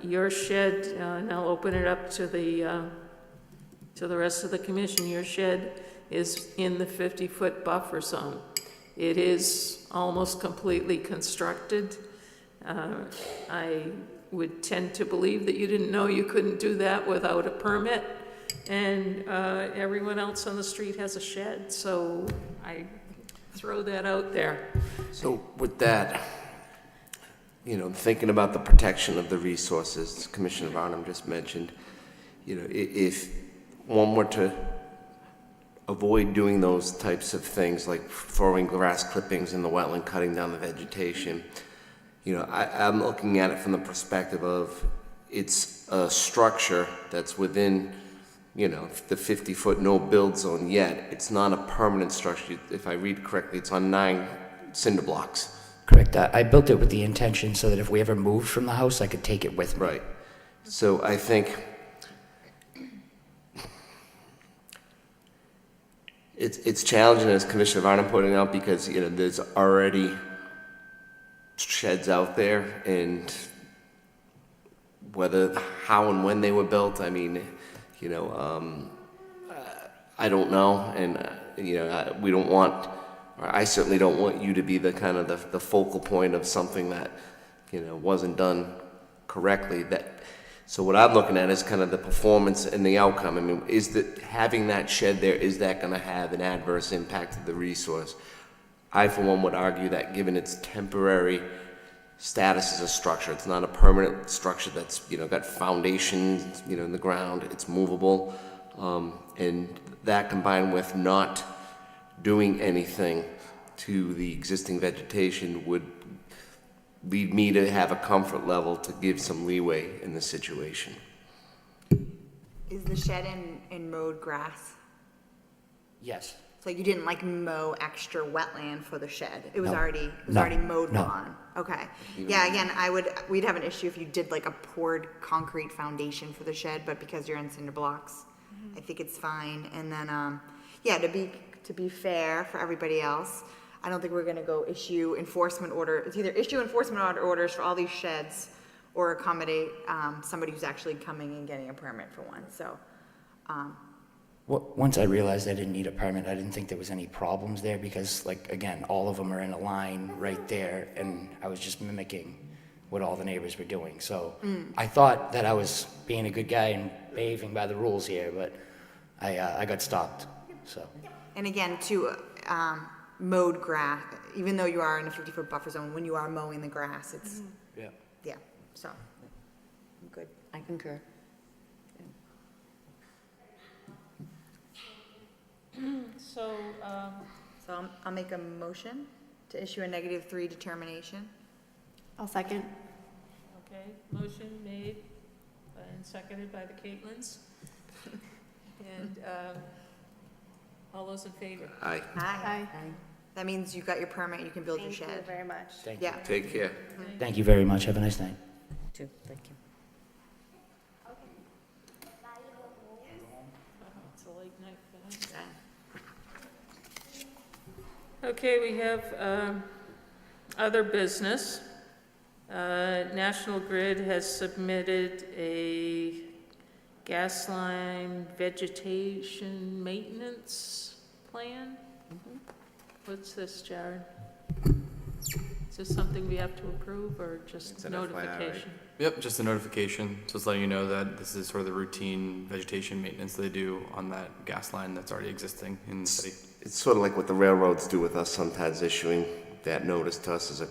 [SPEAKER 1] your shed, and I'll open it up to the rest of the commission, your shed is in the 50-foot buffer zone. It is almost completely constructed. I would tend to believe that you didn't know you couldn't do that without a permit, and everyone else on the street has a shed, so I throw that out there.
[SPEAKER 3] So with that, you know, thinking about the protection of the resources Commissioner Varnum just mentioned, you know, if one were to avoid doing those types of things like throwing grass clippings in the wetland, cutting down the vegetation, you know, I'm looking at it from the perspective of it's a structure that's within, you know, the 50-foot no-build zone, yet it's not a permanent structure. If I read correctly, it's on 9 cinder blocks.
[SPEAKER 14] Correct. I built it with the intention so that if we ever moved from the house, I could take it with me.
[SPEAKER 3] Right. So I think it's challenging, as Commissioner Varnum pointing out, because, you know, there's already sheds out there, and how and when they were built, I mean, you know, I don't know, and you know, we don't want, or I certainly don't want you to be the kind of the focal point of something that, you know, wasn't done correctly. That So what I'm looking at is kind of the performance and the outcome. I mean, is that having that shed there, is that going to have an adverse impact to the resource? I, for one, would argue that given its temporary status as a structure, it's not a permanent structure that's, got foundations, in the ground, it's movable. And that combined with not doing anything to the existing vegetation would lead me to have a comfort level to give some leeway in the situation.
[SPEAKER 4] Is the shed in mowed grass?
[SPEAKER 14] Yes.
[SPEAKER 4] So you didn't like mow extra wetland for the shed? It was
[SPEAKER 14] No.
[SPEAKER 4] already, mowed
[SPEAKER 14] No.
[SPEAKER 4] lawn? Okay. Yeah, again, we'd have an issue if you did like a poured concrete foundation for the shed, but because you're in cinder blocks, I think it's fine. And then, yeah, to be fair for everybody else, I don't think we're gonna go issue enforcement order. It's either issue enforcement orders for all these sheds or accommodate, somebody who's actually coming and getting a permit for one, so.
[SPEAKER 14] Once I realized I didn't need a permit, I didn't think there was any problems there because, like, again, all of them are in a line right there, and I was just mimicking what all the neighbors were doing. So I thought that I was being a good guy and behaving by the rules here, but I got stopped, so.
[SPEAKER 4] And again, mowed grass, even though you are in a 50-foot buffer zone, when you are mowing the grass, it's, yeah, so, I'm good.
[SPEAKER 6] I concur.
[SPEAKER 1] So,
[SPEAKER 4] So I'll make a motion to issue a -3 determination.
[SPEAKER 10] I'll second.
[SPEAKER 1] okay, motion made and seconded by the Caitlin's. And all those in favor?
[SPEAKER 3] Aye.
[SPEAKER 4] Aye.
[SPEAKER 10] Aye.
[SPEAKER 4] That means you got your permit, you can build your
[SPEAKER 10] Thank you
[SPEAKER 4] shed.
[SPEAKER 10] very much.
[SPEAKER 14] Thank you.
[SPEAKER 4] Yeah.
[SPEAKER 3] Take care.
[SPEAKER 14] Thank you very much. Have a nice night.
[SPEAKER 6] Too, thank you.
[SPEAKER 1] It's a late night for them. Okay, we have other business. National Grid has submitted a gas line vegetation maintenance plan. What's this, Jared? Is this something we have to approve or
[SPEAKER 3] It's
[SPEAKER 1] just
[SPEAKER 3] an FYI, right?
[SPEAKER 1] notification?
[SPEAKER 12] Yep, just a notification, so it's letting you know that this is sort of the routine vegetation maintenance they do on that gas line that's already existing in the city.
[SPEAKER 3] It's sort of like what the railroads do with us, sometimes issuing that notice to us as a,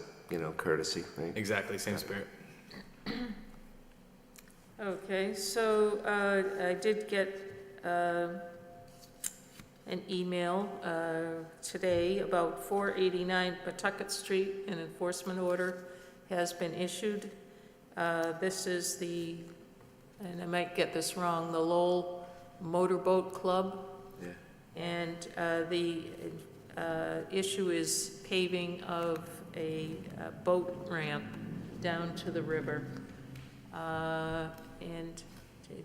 [SPEAKER 3] courtesy, right?
[SPEAKER 12] Exactly, same spirit.
[SPEAKER 1] Okay, so I did get an email today about 489 Pawtucket Street. An enforcement order has been issued. This is the, and I might get this wrong, the Lowell Motorboat Club.
[SPEAKER 3] Yeah.
[SPEAKER 1] And the issue is paving of a boat ramp down to the river. And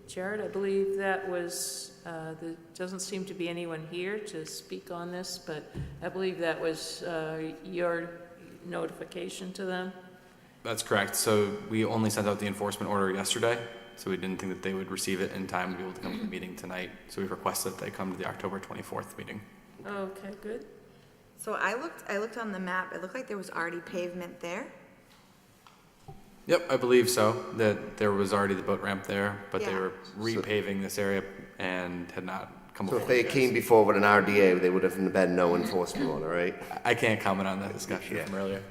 [SPEAKER 1] Jared, I believe that was, there doesn't seem to be anyone here to speak on this, but I believe that was your notification to them.
[SPEAKER 12] That's correct, so we only sent out the enforcement order yesterday, so we didn't think that they would receive it in time to be able to come to the meeting tonight, so we've requested that they come to the October 24th meeting.
[SPEAKER 1] Okay, good.
[SPEAKER 4] So I looked on the map, it looked like there was already pavement there.
[SPEAKER 12] Yep, I believe so, that there was already the boat ramp there, but they
[SPEAKER 4] Yeah.
[SPEAKER 12] were repaving this area and had not come
[SPEAKER 3] So
[SPEAKER 12] before.
[SPEAKER 3] if they
[SPEAKER 12] you guys.
[SPEAKER 3] came before with an RDA, they would have been no enforcement order, right?
[SPEAKER 12] I can't comment on that discussion
[SPEAKER 3] Yeah.
[SPEAKER 12] from earlier.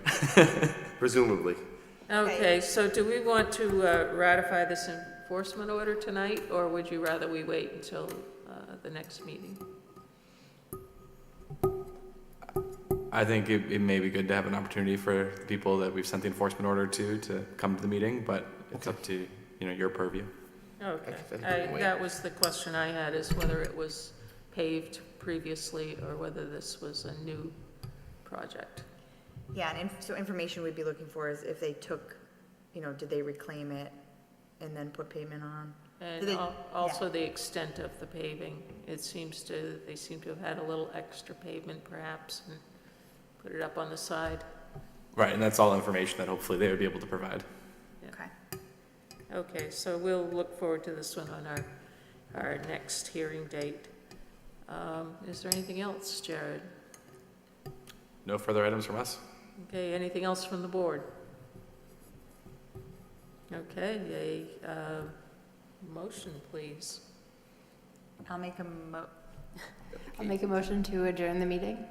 [SPEAKER 3] Presumably.
[SPEAKER 1] Okay, so do we want to ratify this enforcement order tonight, or would you rather we wait until the next meeting?
[SPEAKER 12] I think it may be good to have an opportunity for the people that we've sent the enforcement order to come to the meeting, but it's up to, your purview.
[SPEAKER 1] Okay,
[SPEAKER 3] Wait.
[SPEAKER 1] that was the question I had, is whether it was paved previously or whether this was a new project.
[SPEAKER 4] Yeah, and so information we'd be looking for is if they took, did they reclaim it and then put pavement on?
[SPEAKER 1] And
[SPEAKER 4] Did they-
[SPEAKER 1] also the extent of the paving. They seem to have had a little extra pavement perhaps and put it up on the side.
[SPEAKER 12] Right, and that's all information that hopefully they would be able to provide.
[SPEAKER 4] Okay.
[SPEAKER 1] Okay, so we'll look forward to this one on our next hearing date. Is there anything else, Jared?
[SPEAKER 12] No further items from us?
[SPEAKER 1] Okay, anything else from the board? Okay, Motion, please.
[SPEAKER 4] I'll make a
[SPEAKER 10] I'll make a motion to adjourn the meeting.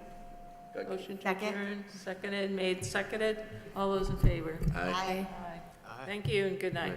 [SPEAKER 1] Motion to
[SPEAKER 4] Second.
[SPEAKER 1] adjourn, seconded, made, seconded. All those in favor?
[SPEAKER 4] Aye.
[SPEAKER 1] Thank you and good night.